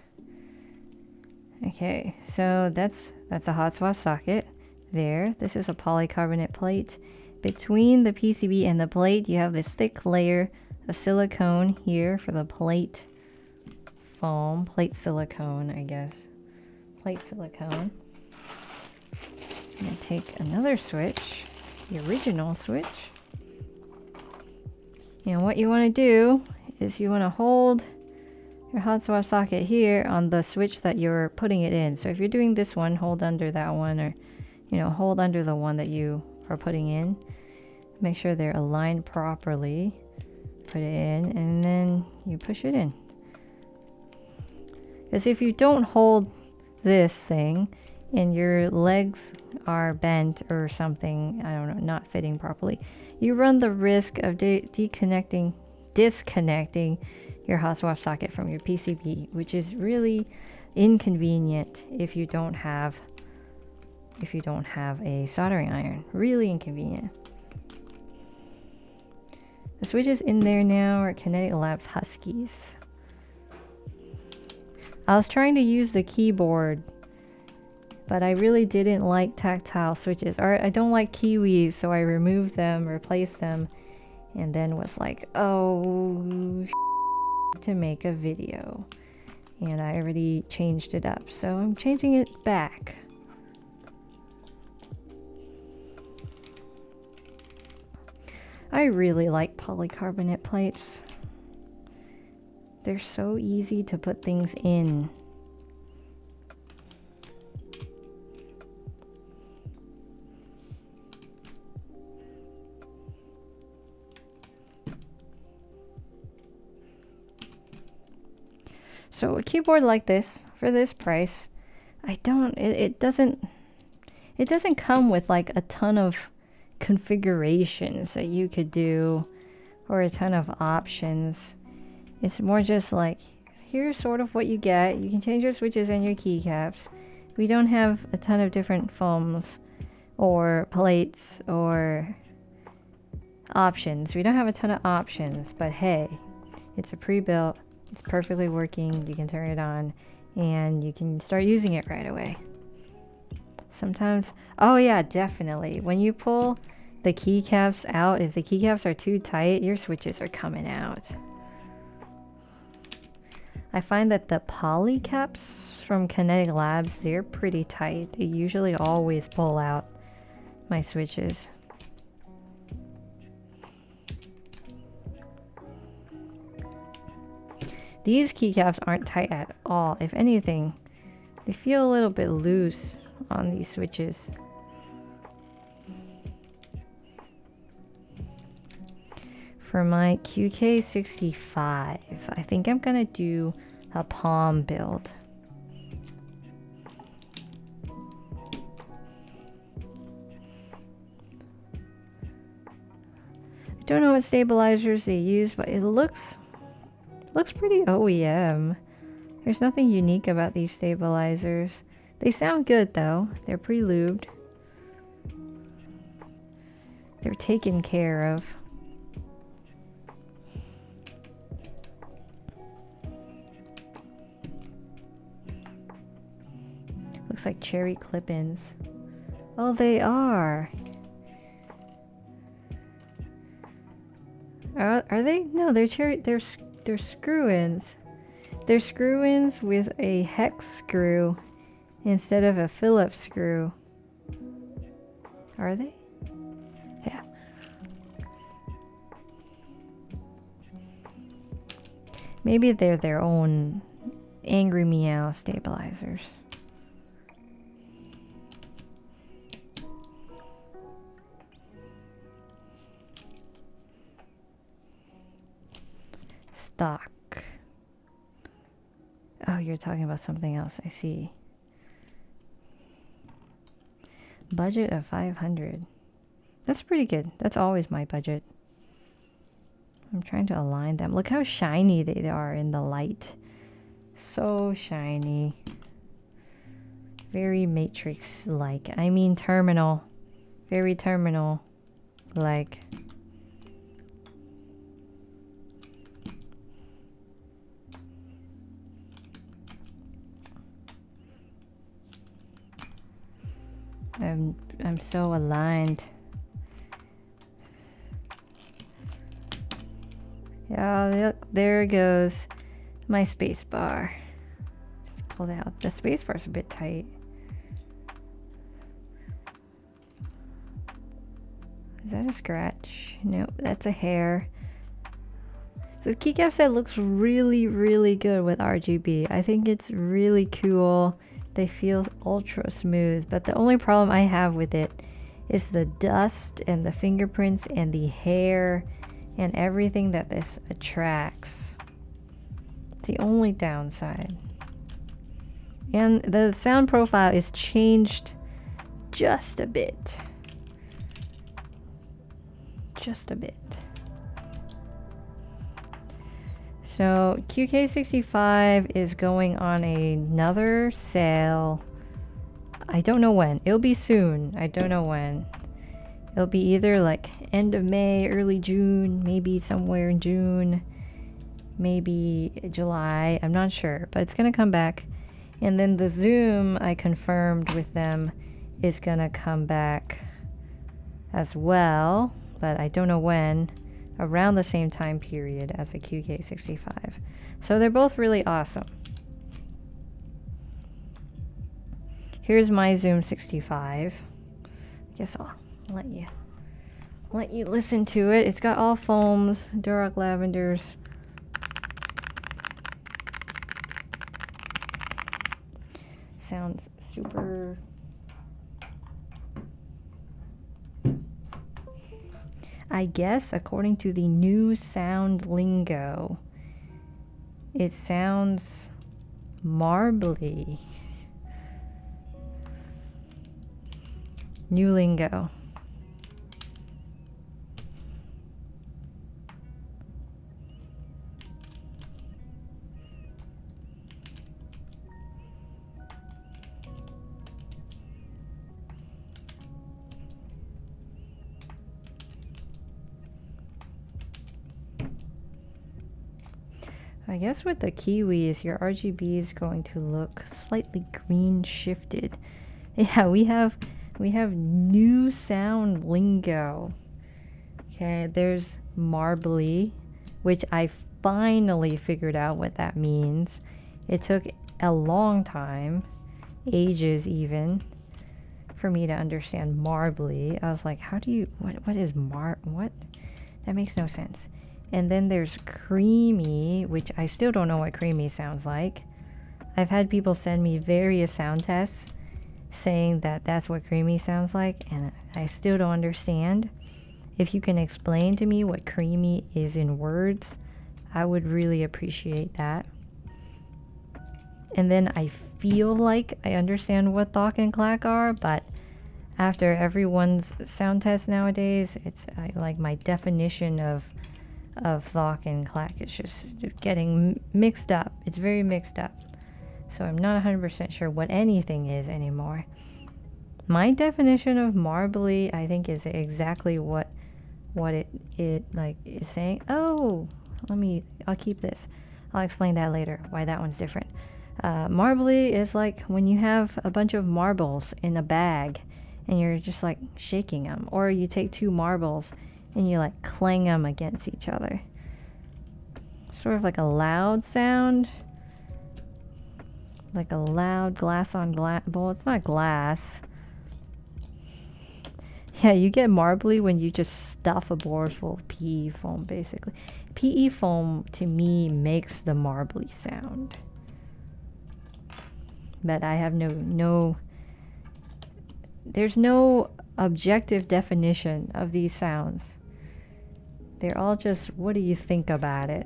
Speaker 1: Okay, so that's a hot swap socket there. This is a polycarbonate plate. Between the PCB and the plate, you have this thick layer of silicone here for the plate foam. Plate silicone, I guess. Plate silicone. I'm gonna take another switch, the original switch. And what you want to do is you want to hold your hot swap socket here on the switch that you're putting it in. So if you're doing this one, hold under that one, or hold under the one that you are putting in. Make sure they're aligned properly. Put it in, and then you push it in. Because if you don't hold this thing and your legs are bent or something, I don't know, not fitting properly, you run the risk of deconnecting disconnecting your hot swap socket from your PCB, which is really inconvenient if you don't have a soldering iron. Really inconvenient. The switches in there now are Kinetic Labs Huskies. I was trying to use the keyboard, but I really didn't like tactile switches. Or I don't like Kiwis, so I removed them, replaced them, and then was like, oh, to make a video. And I already changed it up, so I'm changing it back. I really like polycarbonate plates. They're so easy to put things in. So a keyboard like this, for this price, it doesn't come with like a ton of configurations that you could do or a ton of options. It's more just like, here's sort of what you get. You can change your switches and your keycaps. We don't have a ton of different foams or plates or options. We don't have a ton of options, but hey, it's a pre-built, it's perfectly working. You can turn it on and you can start using it right away. Sometimes, oh yeah, definitely. When you pull the keycaps out, if the keycaps are too tight, your switches are coming out. I find that the polycaps from Kinetic Labs, they're pretty tight. They usually always pull out my switches. These keycaps aren't tight at all. If anything, they feel a little bit loose on these switches. For my QK65, I think I'm gonna do a palm build. I don't know what stabilizers they use, but it looks pretty OEM. There's nothing unique about these stabilizers. They sound good though. They're pre-lubed. They're taken care of. Looks like cherry clip-ins. Oh, they are. Are they? No, they're cherry. They're screw-ins. They're screw-ins with a hex screw instead of a Phillips screw. Are they? Yeah. Maybe they're their own Angry Meow stabilizers. Stock. Oh, you're talking about something else. I see. Budget of 500. That's pretty good. That's always my budget. I'm trying to align them. Look how shiny they are in the light. So shiny. Very Matrix-like. I mean terminal. Very terminal-like. I'm so aligned. Yeah, look, there goes my space bar. Just pull it out. The space bar's a bit tight. Is that a scratch? Nope, that's a hair. So the keycap set looks really, really good with RGB. I think it's really cool. They feel ultra smooth, but the only problem I have with it is the dust and the fingerprints and the hair and everything that this attracts. It's the only downside. And the sound profile is changed just a bit. Just a bit. So QK65 is going on another sale. I don't know when. It'll be soon. I don't know when. It'll be either like end of May, early June, maybe somewhere in June, maybe July. I'm not sure, but it's gonna come back. And then the Zoom I confirmed with them is gonna come back as well, but I don't know when. Around the same time period as a QK65. So they're both really awesome. Here's my Zoom 65. I guess I'll let you listen to it. It's got all foams, Duroc lavenders. Sounds super. I guess according to the new sound lingo, it sounds marbly. New lingo. I guess with the kiwis, your RGB is going to look slightly green shifted. Yeah, we have new sound lingo. Okay, there's marbly, which I finally figured out what that means. It took a long time, ages even, for me to understand marbly. I was like, how do you, what is what? That makes no sense. And then there's creamy, which I still don't know what creamy sounds like. I've had people send me various sound tests saying that that's what creamy sounds like, and I still don't understand. If you can explain to me what creamy is in words, I would really appreciate that. And then I feel like I understand what thok and clack are, but after everyone's sound test nowadays, it's like my definition of thok and clack is just getting mixed up. It's very mixed up. So I'm not 100% sure what anything is anymore. My definition of marbly, I think, is exactly what it like is saying. Oh, I'll keep this. I'll explain that later, why that one's different. Marbly is like when you have a bunch of marbles in a bag and you're just like shaking them, or you take two marbles and you like clang them against each other. Sort of like a loud sound. Like a loud glass on glass. Well, it's not glass. Yeah, you get marbly when you just stuff a board full of PE foam, basically. PE foam, to me, makes the marbly sound. But I have there's no objective definition of these sounds. They're all just, what do you think about it?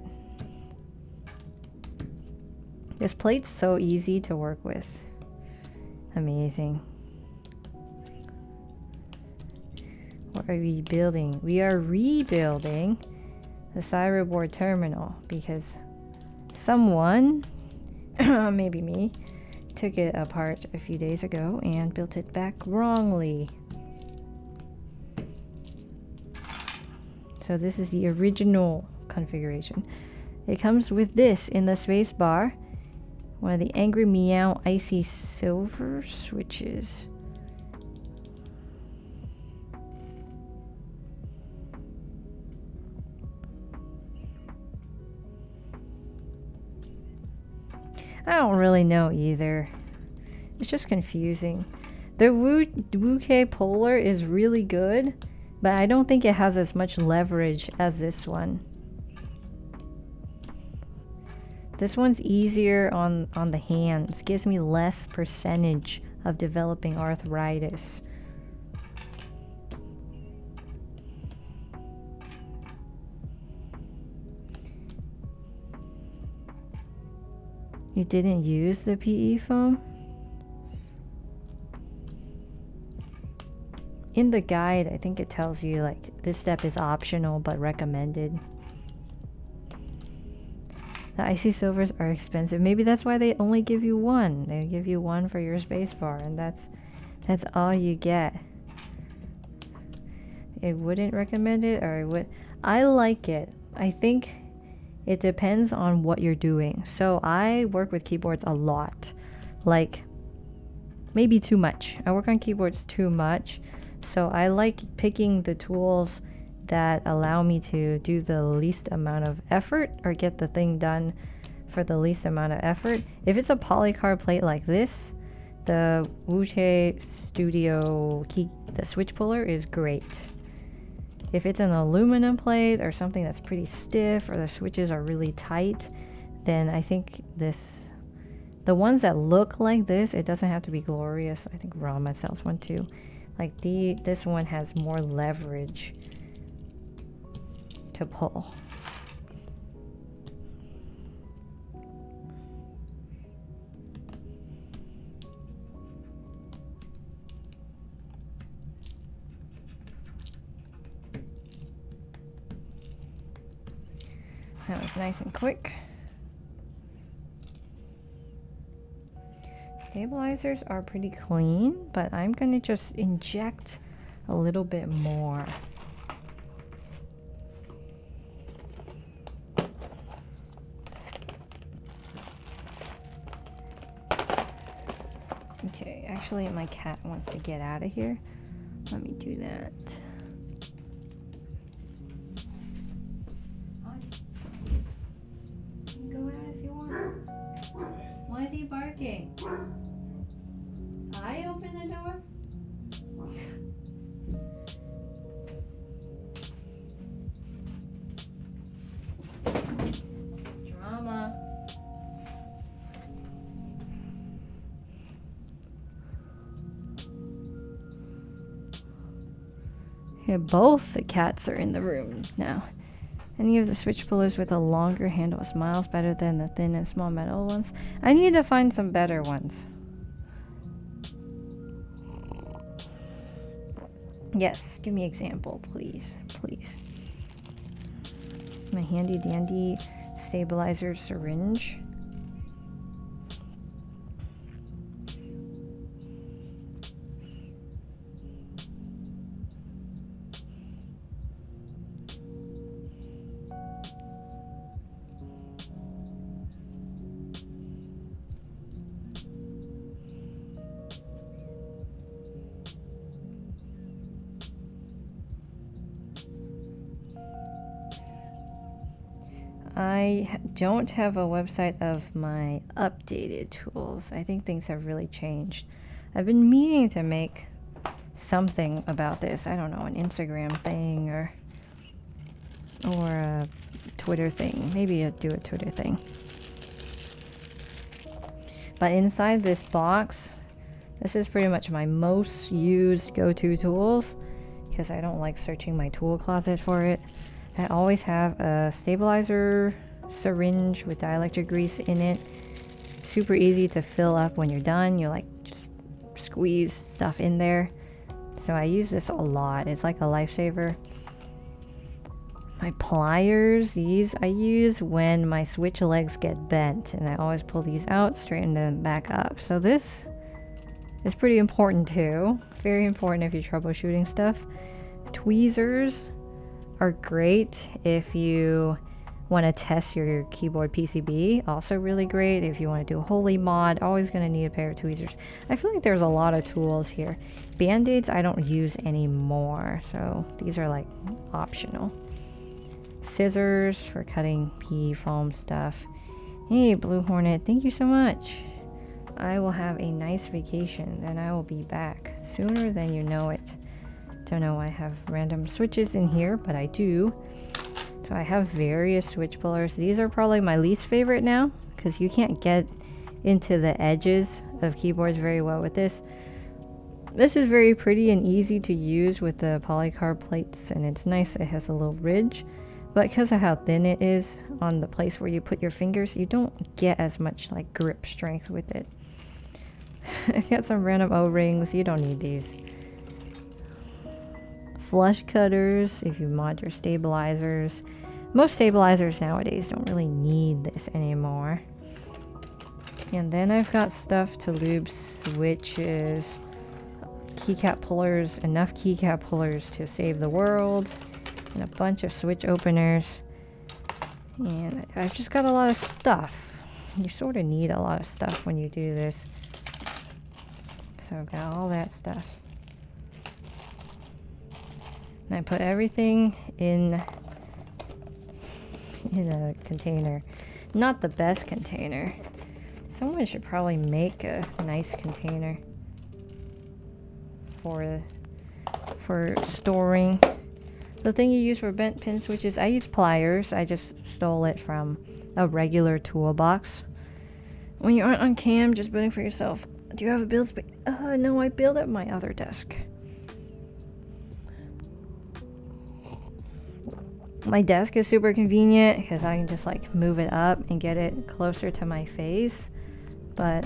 Speaker 1: This plate's so easy to work with. Amazing. What are we building? We are rebuilding the Cyberboard Terminal because someone, maybe me, took it apart a few days ago and built it back wrongly. So this is the original configuration. It comes with this in the space bar. One of the Angry Meow Icy Silver switches. I don't really know either. It's just confusing. The WooK Polar is really good, but I don't think it has as much leverage as this one. This one's easier on the hands, gives me less percentage of developing arthritis. You didn't use the PE foam? In the guide, I think it tells you like this step is optional but recommended. The icy silvers are expensive. Maybe that's why they only give you one. They give you one for your spacebar, and that's all you get. I wouldn't recommend it, or I would. I like it. I think it depends on what you're doing. So I work with keyboards a lot. Like, maybe too much. I work on keyboards too much. So I like picking the tools that allow me to do the least amount of effort or get the thing done for the least amount of effort. If it's a polycarbonate plate like this, the Wuche Studio the switch puller is great. If it's an aluminum plate or something that's pretty stiff or the switches are really tight, then I think the ones that look like this, it doesn't have to be glorious. I think Rama sells one too. Like this one has more leverage to pull. That was nice and quick. Stabilizers are pretty clean, but I'm gonna just inject a little bit more. Okay, actually my cat wants to get out of here. Let me do that. Go out if you want. Why is he barking? I open the door? Drama. Yeah, both the cats are in the room now. Any of the switch pullers with a longer handle is miles better than the thin and small metal ones. I need to find some better ones. Yes, give me an example, please. Please. My handy dandy stabilizer syringe. I don't have a website of my updated tools. I think things have really changed. I've been meaning to make something about this. I don't know, an Instagram thing or a Twitter thing. Maybe I'll do a Twitter thing. But inside this box, this is pretty much my most used go-to tools because I don't like searching my tool closet for it. I always have a stabilizer syringe with dielectric grease in it. Super easy to fill up when you're done. You like just squeeze stuff in there. So I use this a lot. It's like a lifesaver. My pliers, these I use when my switch legs get bent, and I always pull these out, straighten them back up. So this is pretty important too. Very important if you're troubleshooting stuff. Tweezers are great if you want to test your keyboard PCB. Also really great if you want to do a Holy mod. Always going to need a pair of tweezers. I feel like there's a lot of tools here. Band-aids I don't use anymore, so these are like optional. Scissors for cutting pea foam stuff. Hey Blue Hornet, thank you so much. I will have a nice vacation, and I will be back sooner than you know it. Don't know why I have random switches in here, but I do. So I have various switch pullers. These are probably my least favorite now because you can't get into the edges of keyboards very well with this. This is very pretty and easy to use with the polycarb plates, and it's nice. It has a little ridge, but because of how thin it is on the place where you put your fingers, you don't get as much like grip strength with it. I've got some random O-rings. You don't need these. Flush cutters if you mod your stabilizers. Most stabilizers nowadays don't really need this anymore. And then I've got stuff to lube switches, keycap pullers, enough keycap pullers to save the world, and a bunch of switch openers. And I've just got a lot of stuff. You sort of need a lot of stuff when you do this. So I've got all that stuff. And I put everything in a container. Not the best container. Someone should probably make a nice container for storing. The thing you use for bent pin switches, I use pliers. I just stole it from a regular toolbox. When you aren't on cam, just building for yourself. Do you have a build space? No, I build at my other desk. My desk is super convenient because I can just like move it up and get it closer to my face. But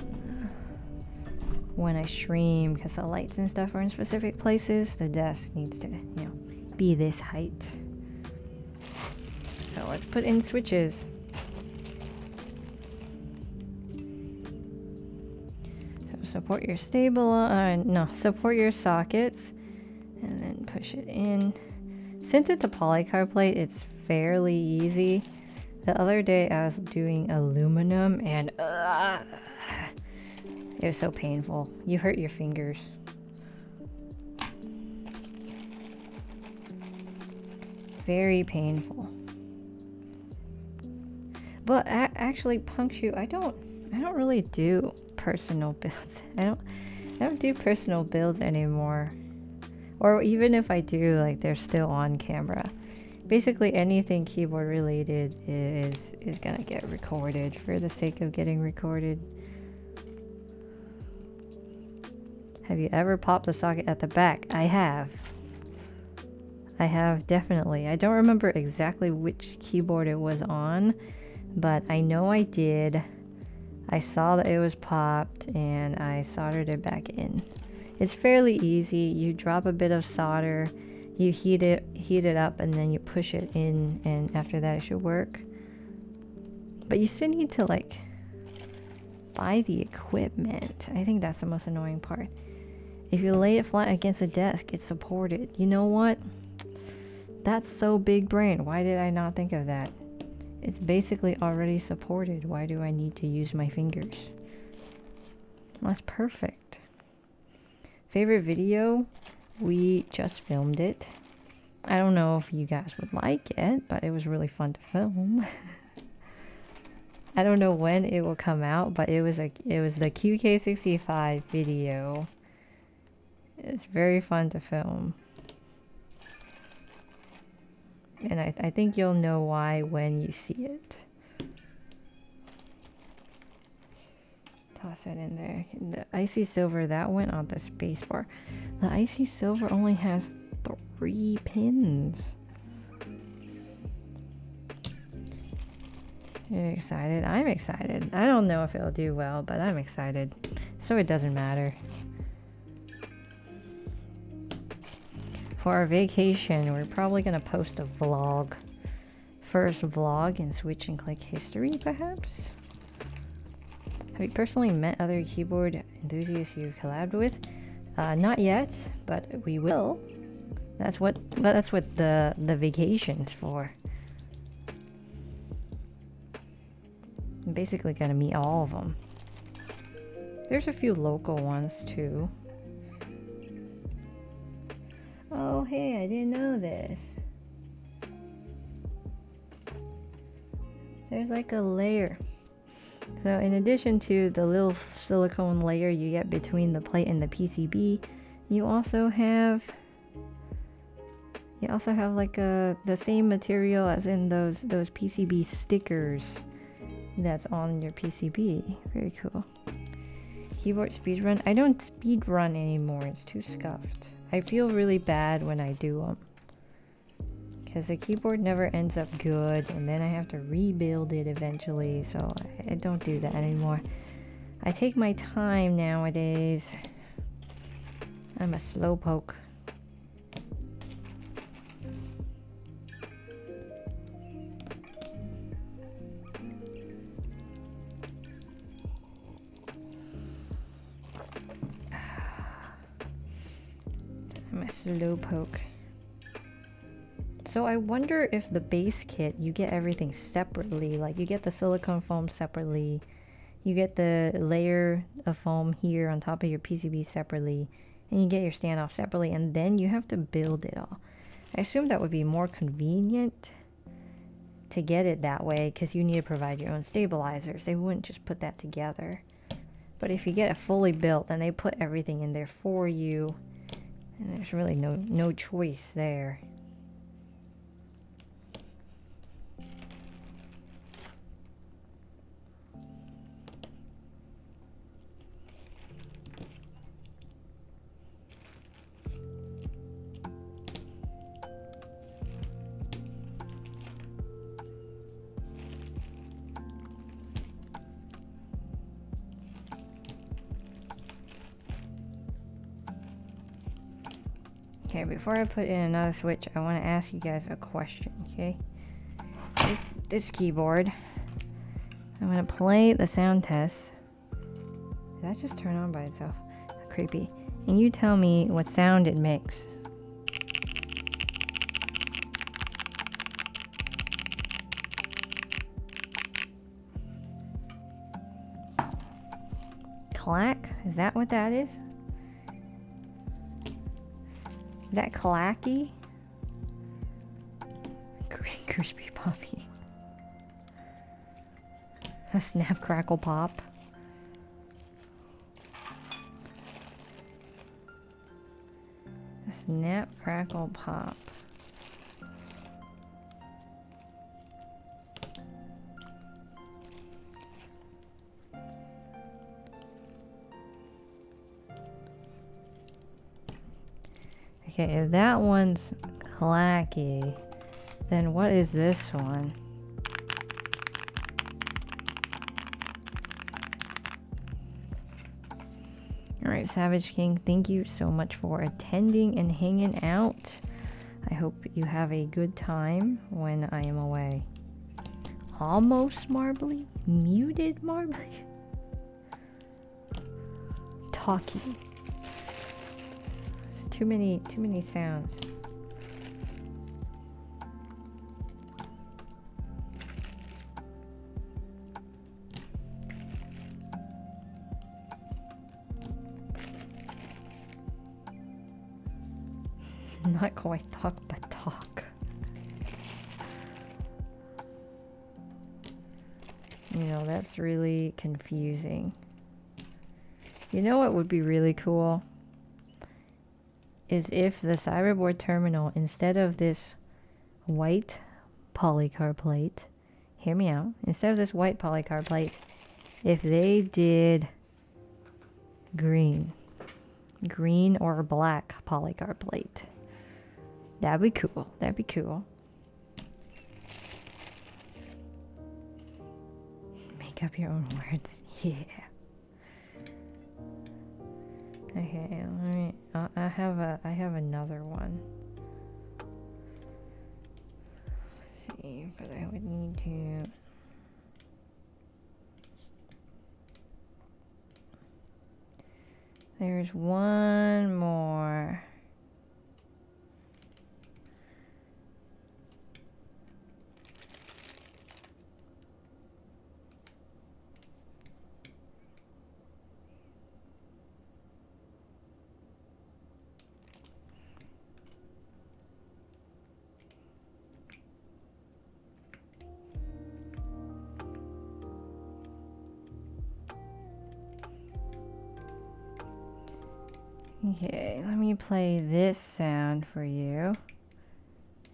Speaker 1: when I stream, because the lights and stuff are in specific places, the desk needs to, you know, be this height. So let's put in switches. So support your support your sockets, and then push it in. Since it's a polycarbonate plate, it's fairly easy. The other day I was doing aluminum and it was so painful. You hurt your fingers. Very painful. But actually, Punkshoe, I don't really do personal builds. I don't do personal builds anymore. Or even if I do, like, they're still on camera. Basically anything keyboard related is gonna get recorded for the sake of getting recorded. Have you ever popped the socket at the back? I have. I have, definitely. I don't remember exactly which keyboard it was on, but I know I did. I saw that it was popped and I soldered it back in. It's fairly easy. You drop a bit of solder, you heat it up, and then you push it in, and after that it should work. But you still need to like buy the equipment. I think that's the most annoying part. If you lay it flat against a desk, it's supported. You know what? That's so big brain. Why did I not think of that? It's basically already supported. Why do I need to use my fingers? That's perfect. Favorite video? We just filmed it. I don't know if you guys would like it, but it was really fun to film. I don't know when it will come out, but it was the QK65 video. It's very fun to film. And I think you'll know why when you see it. Toss it in there. The icy silver, that went on the spacebar. The icy silver only has 3 pins. You're excited? I'm excited. I don't know if it'll do well, but I'm excited. So it doesn't matter. For our vacation, we're probably going to post a vlog. First vlog in Switch and Click history, perhaps? Have you personally met other keyboard enthusiasts you've collabed with? Not yet, but we will. That's what the vacation's for. I'm basically gonna meet all of them. There's a few local ones too. Oh, hey, I didn't know this. There's like a layer. So in addition to the little silicone layer you get between the plate and the PCB, you also have like the same material as in those PCB stickers that's on your PCB. Very cool. Keyboard speedrun. I don't speedrun anymore. It's too scuffed. I feel really bad when I do them. Because the keyboard never ends up good, and then I have to rebuild it eventually, so I don't do that anymore. I take my time nowadays. I'm a slowpoke. I'm a slow poke. So I wonder if the base kit, you get everything separately. Like you get the silicone foam separately. You get the layer of foam here on top of your PCB separately. And you get your standoff separately. And then you have to build it all. I assume that would be more convenient to get it that way, because you need to provide your own stabilizers. They wouldn't just put that together. But if you get it fully built, then they put everything in there for you. And there's really no choice there. Okay, before I put in another switch, I want to ask you guys a question, okay? This keyboard, I'm going to play the sound test. Did that just turn on by itself? Creepy. And you tell me what sound it makes. Clack? Is that what that is? Is that clacky? Crispy poppy. A snap crackle pop. A snap crackle pop. Okay, if that one's clacky, then what is this one? Alright, Savage King, thank you so much for attending and hanging out. I hope you have a good time when I am away. Almost marbly? Muted marbly? Talky. Too many sounds. Not quite talk, but talk. You know, that's really confusing. You know what would be really cool? Is if the Cyberboard Terminal, instead of this white polycard plate, hear me out, instead of this white polycard plate, if they did green or black polycard plate, that'd be cool. That'd be cool. Make up your own words. Yeah. Okay, let me. I have another one. Let's see, but I would need to. There's one more. Okay, let me play this sound for you.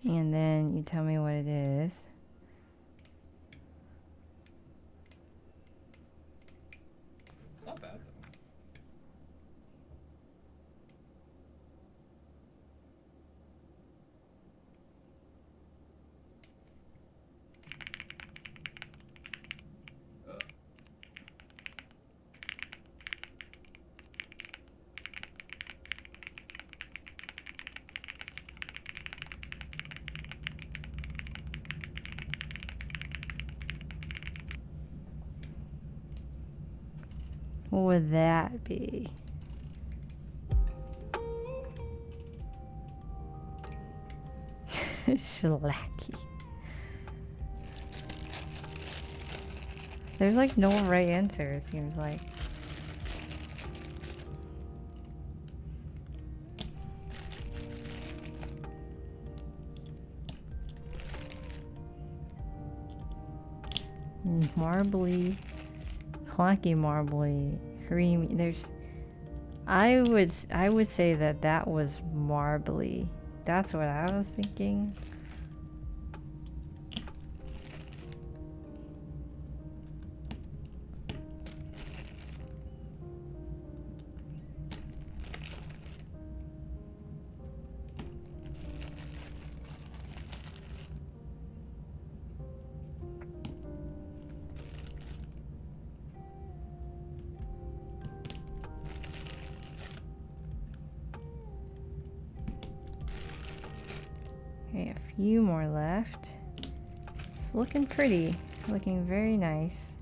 Speaker 1: And then you tell me what it is.
Speaker 2: It's not bad though.
Speaker 1: What would that be? Schlacky. There's like no right answer, it seems like. Marbly, clocky marbly, creamy. There's, I would say that that was marbly. That's what I was thinking. Okay, a few more left. It's looking pretty, looking very nice.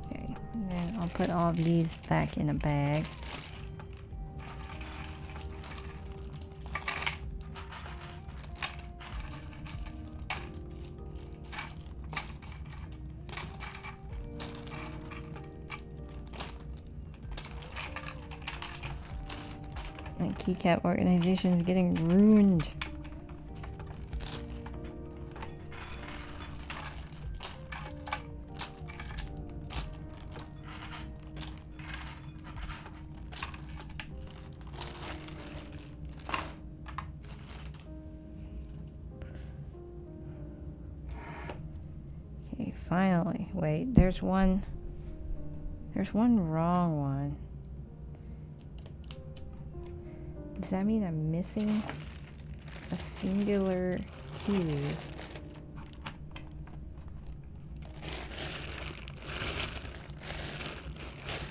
Speaker 1: Okay, and then I'll put all of these back in a bag. My keycap organization is getting ruined. Okay, finally. Wait, there's one wrong one. Does that mean I'm missing a singular key?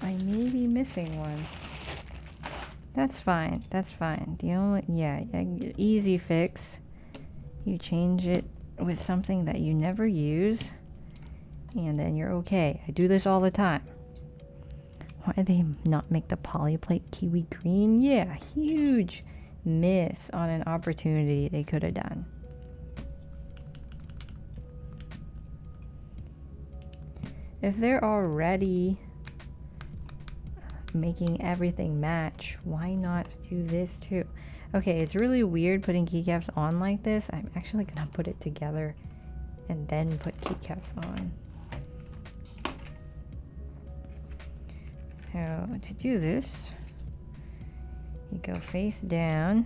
Speaker 1: I may be missing one. That's fine. That's fine. The only, yeah, easy fix. You change it with something that you never use, and then you're okay. I do this all the time. Why did they not make the polyplate kiwi green? Yeah, huge miss on an opportunity they could have done. If they're already making everything match, why not do this too? Okay, it's really weird putting keycaps on like this. I'm actually gonna put it together and then put keycaps on. So to do this, you go face down,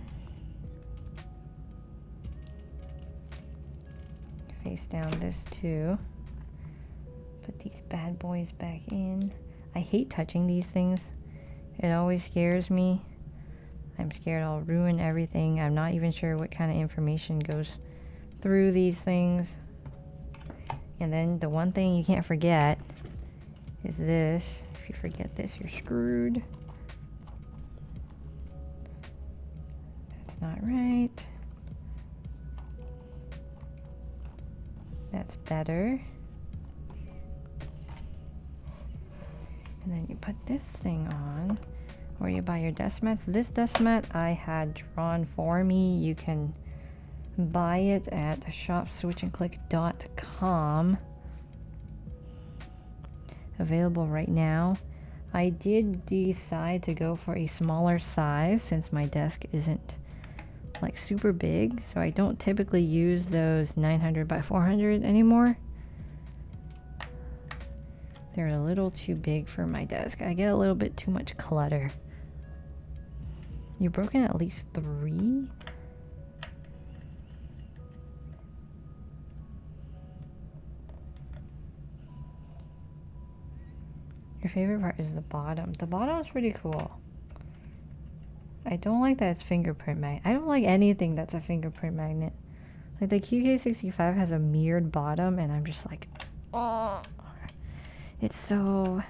Speaker 1: face down this too. Put these bad boys back in. I hate touching these things. It always scares me. I'm scared I'll ruin everything. I'm not even sure what kind of information goes through these things. And then the one thing you can't forget is this. If you forget this, you're screwed. That's not right. That's better. And then you put this thing on, or you buy your desk mats. This desk mat I had drawn for me. You can buy it at shopswitchandclick.com. Available right now. I did decide to go for a smaller size since my desk isn't like super big, so I don't typically use those 900 by 400 anymore. They're a little too big for my desk. I get a little bit too much clutter. You've broken at least 3? Your favorite part is the bottom. The bottom is pretty cool. I don't like that it's fingerprint magnet. I don't like anything that's a fingerprint magnet. Like the QK65 has a mirrored bottom and I'm just like, oh, it's so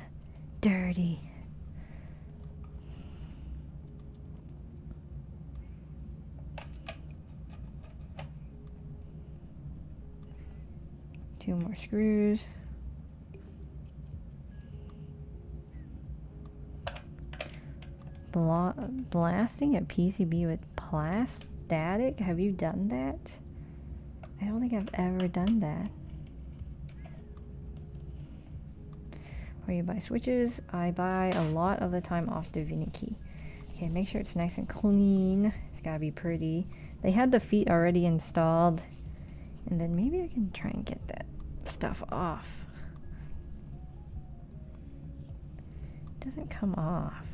Speaker 1: dirty. 2 more screws. Blasting a PCB with static? Have you done that? I don't think I've ever done that. Where you buy switches, I buy a lot of the time off Divinity. Okay, make sure it's nice and clean. It's gotta be pretty. They had the feet already installed. And then maybe I can try and get that stuff off. It doesn't come off.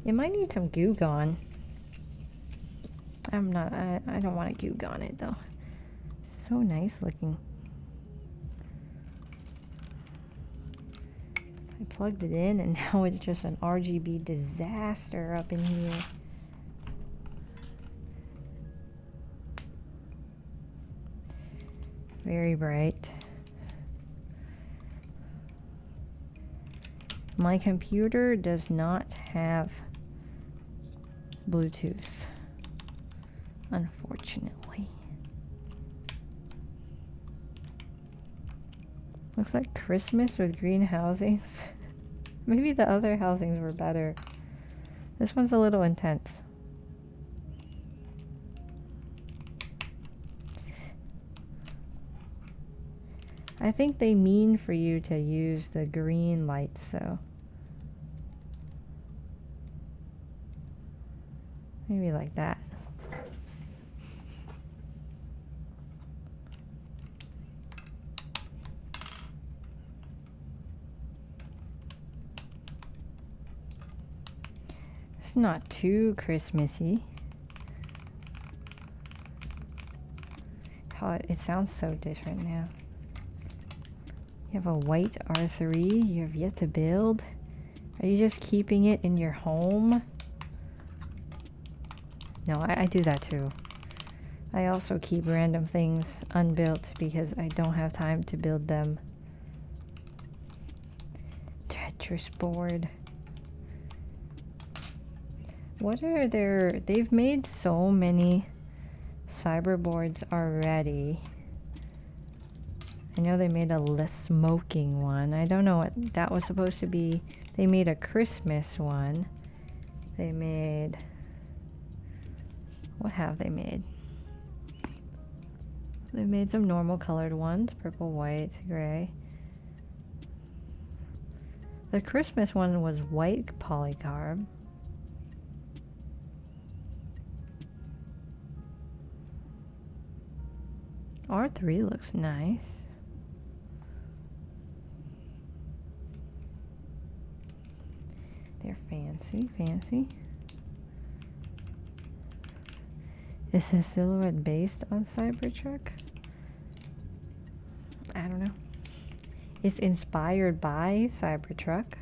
Speaker 1: You might need some goo gone. I don't want to goo gone it though. It's so nice looking. I plugged it in and now it's just an RGB disaster up in here. Very bright. My computer does not have Bluetooth, unfortunately. Looks like Christmas with green housings. Maybe the other housings were better. This one's a little intense. I think they mean for you to use the green light, so maybe like that. It's not too Christmassy. Oh, it sounds so different now. You have a white R3 you have yet to build. Are you just keeping it in your home? No, I do that too. I also keep random things unbuilt because I don't have time to build them. Tetris board. What are their... They've made so many cyberboards already. I know they made a smoking one. I don't know what that was supposed to be. They made a Christmas one. They made... What have they made? They made some normal colored ones. Purple, white, gray. The Christmas one was white polycarb. R3 looks nice. They're fancy, fancy. Is this silhouette based on Cybertruck? I don't know. It's inspired by Cybertruck.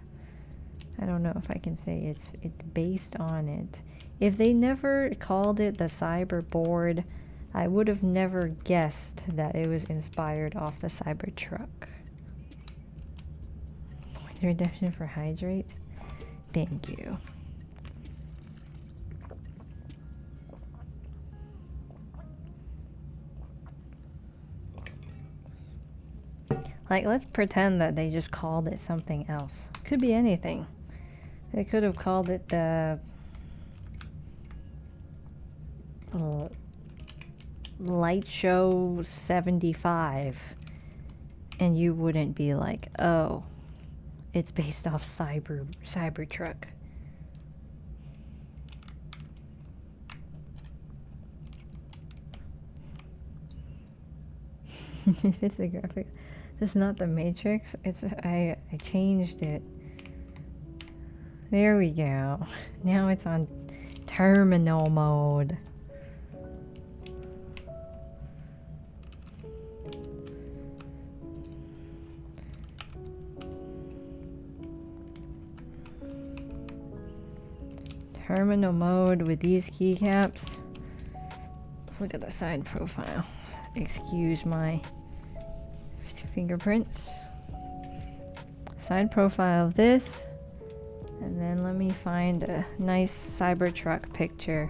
Speaker 1: I don't know if I can say it's based on it. If they never called it the Cyberboard, I would have never guessed that it was inspired off the Cybertruck. Points redemption for hydrate. Thank you. Like, let's pretend that they just called it something else. Could be anything. They could have called it the Light Show 75. And you wouldn't be like, oh, it's based off Cybertruck. It's a graphic. It's not the Matrix. It's I changed it. There we go. Now it's on terminal mode. Terminal mode with these keycaps. Let's look at the side profile. Excuse my fingerprints. Side profile of this. And then let me find a nice Cybertruck picture.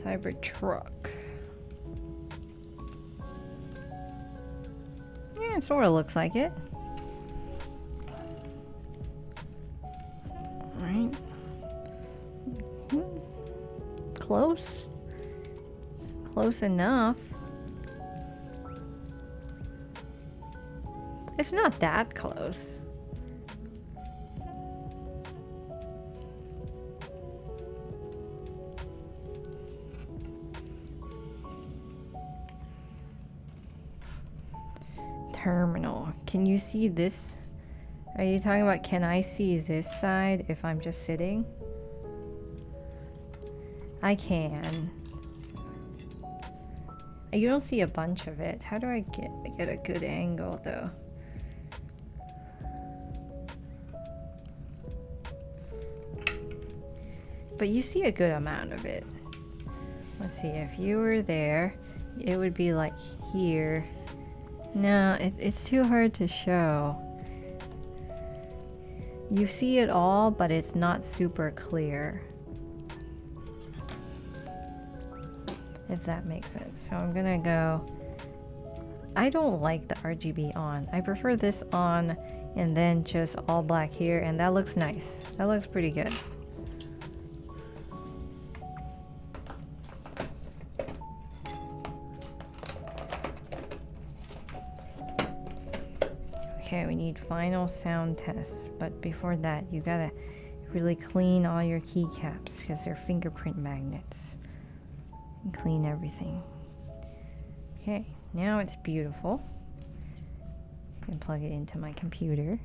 Speaker 1: Cybertruck. Yeah, it sort of looks like it. Right. Close. Close enough. It's not that close. Terminal. Can you see this? Are you talking about can I see this side if I'm just sitting? I can. You don't see a bunch of it. How do I get a good angle though? But you see a good amount of it. Let's see, if you were there, it would be like here. No, it's too hard to show. You see it all, but it's not super clear. If that makes sense. So I'm gonna go... I don't like the RGB on. I prefer this on and then just all black here, and that looks nice. That looks pretty good. Okay, we need final sound test, but before that you gotta really clean all your keycaps because they're fingerprint magnets. And clean everything. Okay, now it's beautiful. I can plug it into my computer.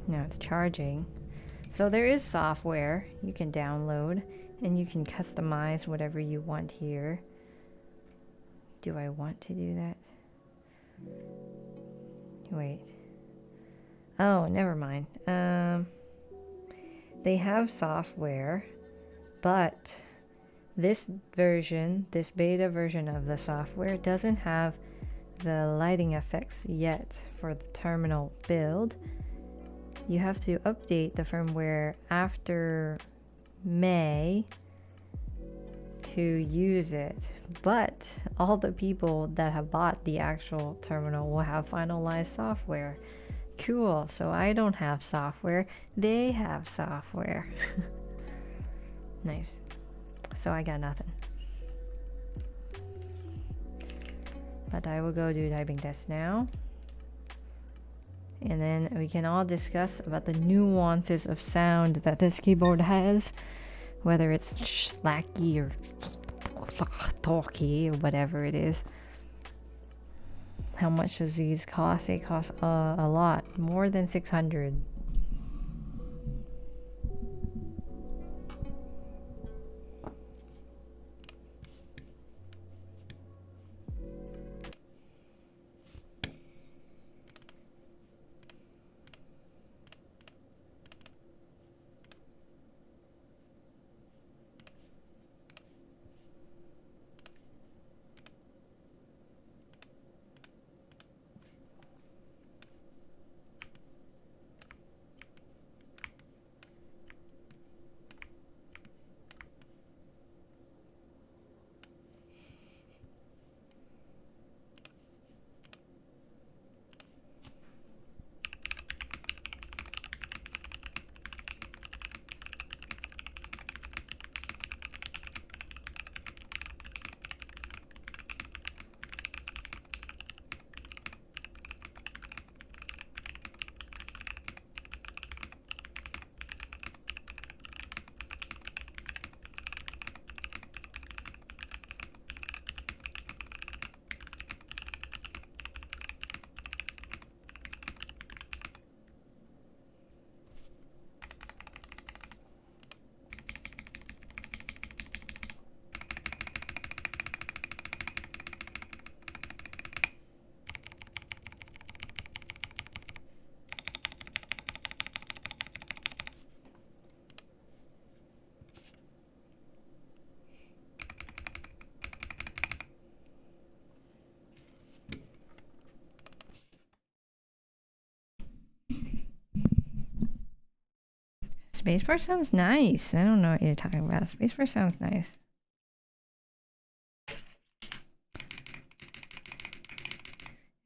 Speaker 1: Now it's charging. So there is software you can download and you can customize whatever you want here. Do I want to do that? Wait. Oh, never mind. They have software, but this version, this beta version of the software doesn't have the lighting effects yet for the terminal build. You have to update the firmware after May to use it, but all the people that have bought the actual terminal will have finalized software. Cool. So I don't have software, they have software. Nice. So I got nothing, but I will go do typing test now, and then we can all discuss about the nuances of sound that this keyboard has, whether it's slacky or talky or whatever it is. How much does these cost? They cost a lot, more than 600. Spacebar sounds nice. I don't know what you're talking about. Spacebar sounds nice.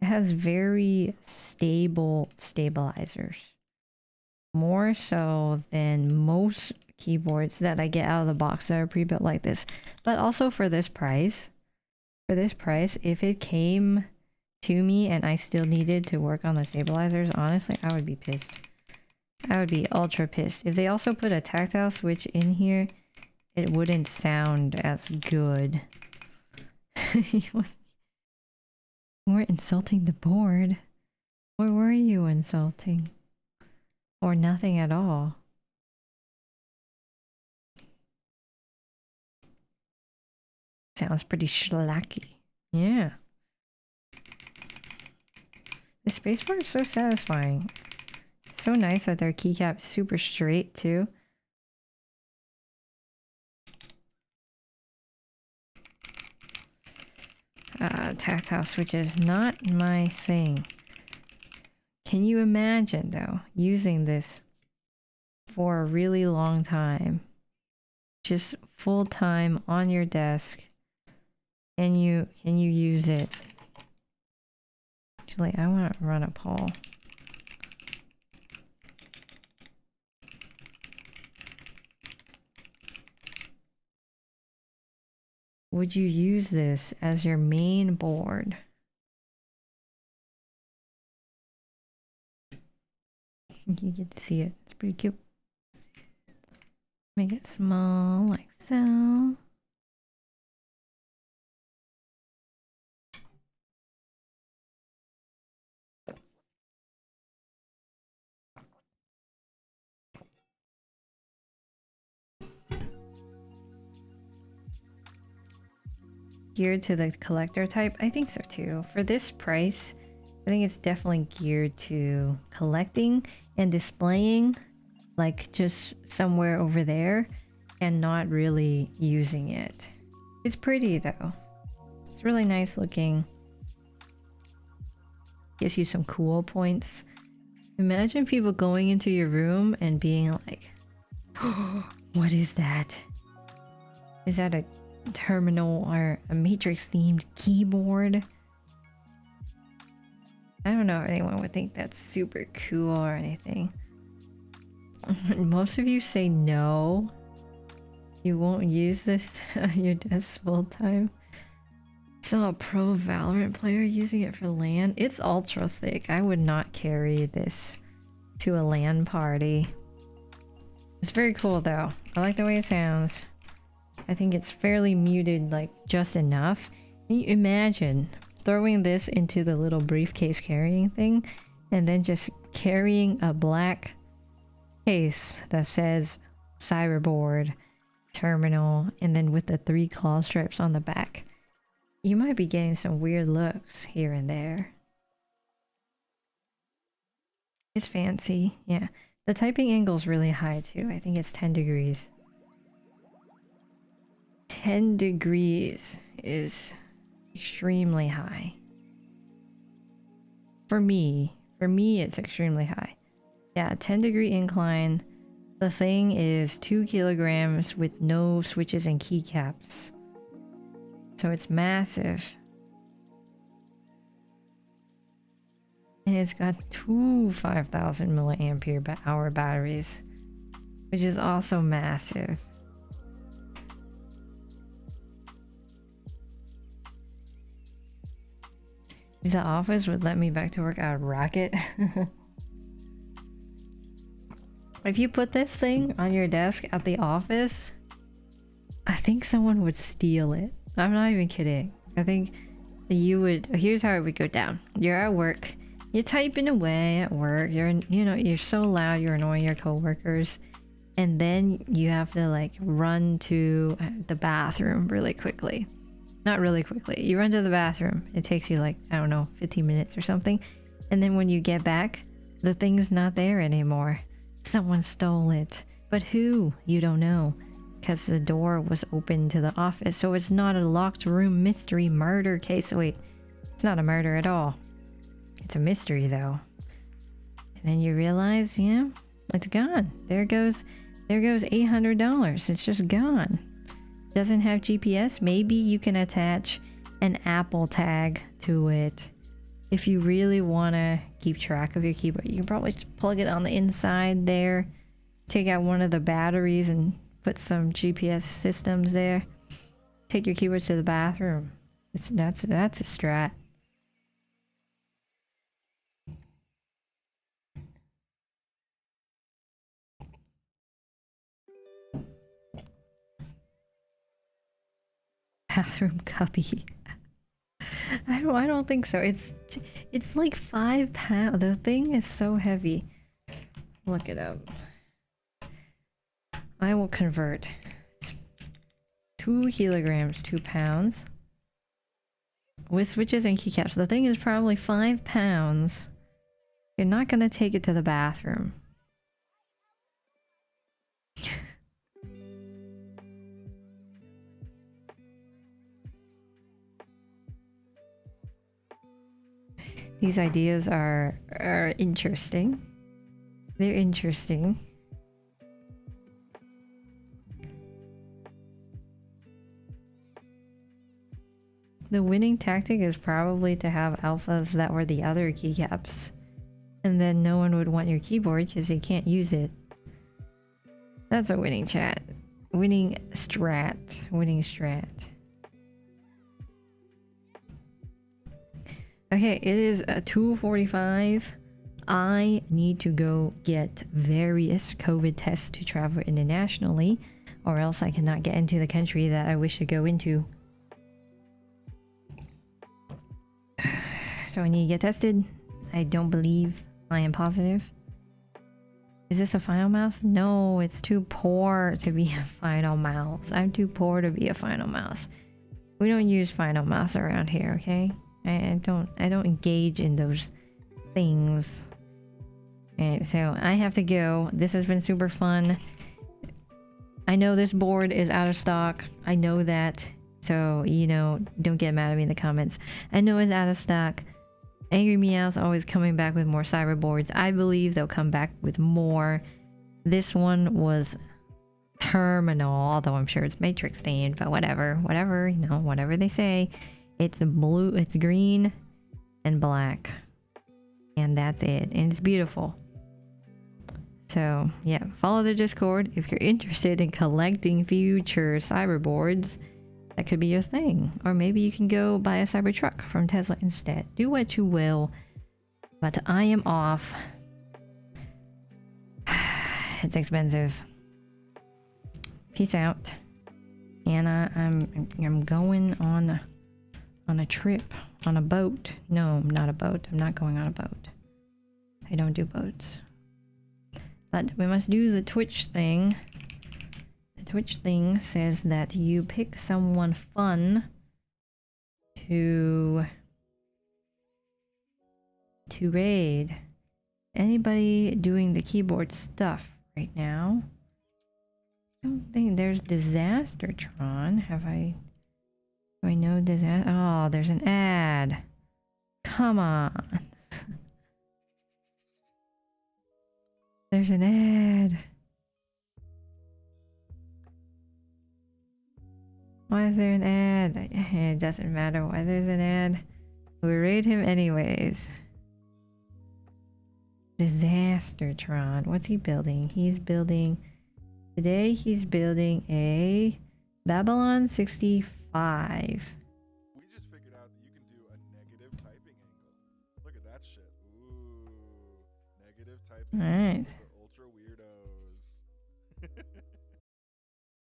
Speaker 1: It has very stable stabilizers. More so than most keyboards that I get out of the box that are pre-built like this. But also for this price, if it came to me and I still needed to work on the stabilizers, honestly, I would be pissed. I would be ultra pissed. If they also put a tactile switch in here, it wouldn't sound as good. You were insulting the board. Or were you insulting? Or nothing at all? Sounds pretty schlacky. Yeah. The spacebar is so satisfying. It's so nice that their keycap's super straight too. Tactile switches, not my thing. Can you imagine though, using this for a really long time? Just full time on your desk. Can you use it? Actually, I want to run a poll. Would you use this as your main board? You get to see it. It's pretty cute. Make it small like so. Geared to the collector type? I think so too. For this price, I think it's definitely geared to collecting and displaying, like just somewhere over there and not really using it. It's pretty though. It's really nice looking. Gives you some cool points. Imagine people going into your room and being like, oh, what is that? Is that a terminal or a matrix themed keyboard? I don't know if anyone would think that's super cool or anything. Most of you say no. You won't use this on your desk full time. Saw a pro Valorant player using it for LAN. It's ultra thick. I would not carry this to a LAN party. It's very cool though. I like the way it sounds. I think it's fairly muted, like just enough. Can you imagine throwing this into the little briefcase carrying thing and then just carrying a black case that says Cyberboard Terminal and then with the 3 claw strips on the back? You might be getting some weird looks here and there. It's fancy, yeah. The typing angle's really high too. I think it's 10 degrees. 10 degrees is extremely high. For me it's extremely high. Yeah, 10 degree incline. The thing is 2 kilograms with no switches and keycaps. So it's massive. And it's got 2 5,000 milliampere hour batteries, which is also massive. If the office would let me back to work, I would rock it. If you put this thing on your desk at the office, I think someone would steal it. I'm not even kidding. I think you would. Here's how it would go down. You're at work. You're typing away at work. You're so loud. You're annoying your coworkers. And then you have to like run to the bathroom really quickly. Not really quickly. You run to the bathroom. It takes you like, I don't know, 15 minutes or something. And then when you get back, the thing's not there anymore. Someone stole it. But who? You don't know. Because the door was open to the office. So it's not a locked room mystery murder case. Wait, it's not a murder at all. It's a mystery though. And then you realize, yeah, it's gone. There goes There goes $800. It's just gone. Doesn't have GPS. Maybe you can attach an Apple tag to it. If you really want to keep track of your keyboard, you can probably just plug it on the inside there. Take out one of the batteries and put some GPS systems there. Take your keyboards to the bathroom. That's a strat. Bathroom cubby. I don't think so. It's like 5 pounds. The thing is so heavy. Look it up. I will convert. It's 2 kilograms, 2 pounds. With switches and keycaps. The thing is probably 5 pounds. You're not gonna take it to the bathroom. These ideas are interesting. They're interesting. The winning tactic is probably to have alphas that were the other keycaps. And then no one would want your keyboard because they can't use it. That's a winning chat. Winning strat. Winning strat. Okay, it is 2:45. I need to go get various COVID tests to travel internationally, or else I cannot get into the country that I wish to go into. So I need to get tested. I don't believe I am positive. Is this a final mouse? No, it's too poor to be a final mouse. I'm too poor to be a final mouse. We don't use final mouse around here, okay? I don't engage in those things. Alright, so I have to go. This has been super fun. I know this board is out of stock. I know that. So, you know, don't get mad at me in the comments. I know it's out of stock. Angry Meow's always coming back with more cyberboards. I believe they'll come back with more. This one was Terminal, although I'm sure it's Matrix themed, but whatever, you know, whatever they say. It's blue, it's green and black. And that's it. And it's beautiful. So, yeah, follow the Discord if you're interested in collecting future cyberboards. That could be your thing. Or maybe you can go buy a Cybertruck from Tesla instead. Do what you will. But I am off. It's expensive. Peace out. And I'm going on a trip. On a boat. No, not a boat. I'm not going on a boat. I don't do boats. But we must do the Twitch thing. The Twitch thing says that you pick someone fun to raid. Anybody doing the keyboard stuff right now? I don't think there's Disastertron. Do I know disaster? Oh, there's an ad. Come on. There's an ad. Why is there an ad? It doesn't matter why there's an ad. We raid him anyways. Disastertron. What's he building? Today he's building a Babylon 65.
Speaker 3: We just figured out that you can do a negative typing angle. Look at that shit. Ooh. Negative typing
Speaker 1: All right.
Speaker 3: for ultra weirdos.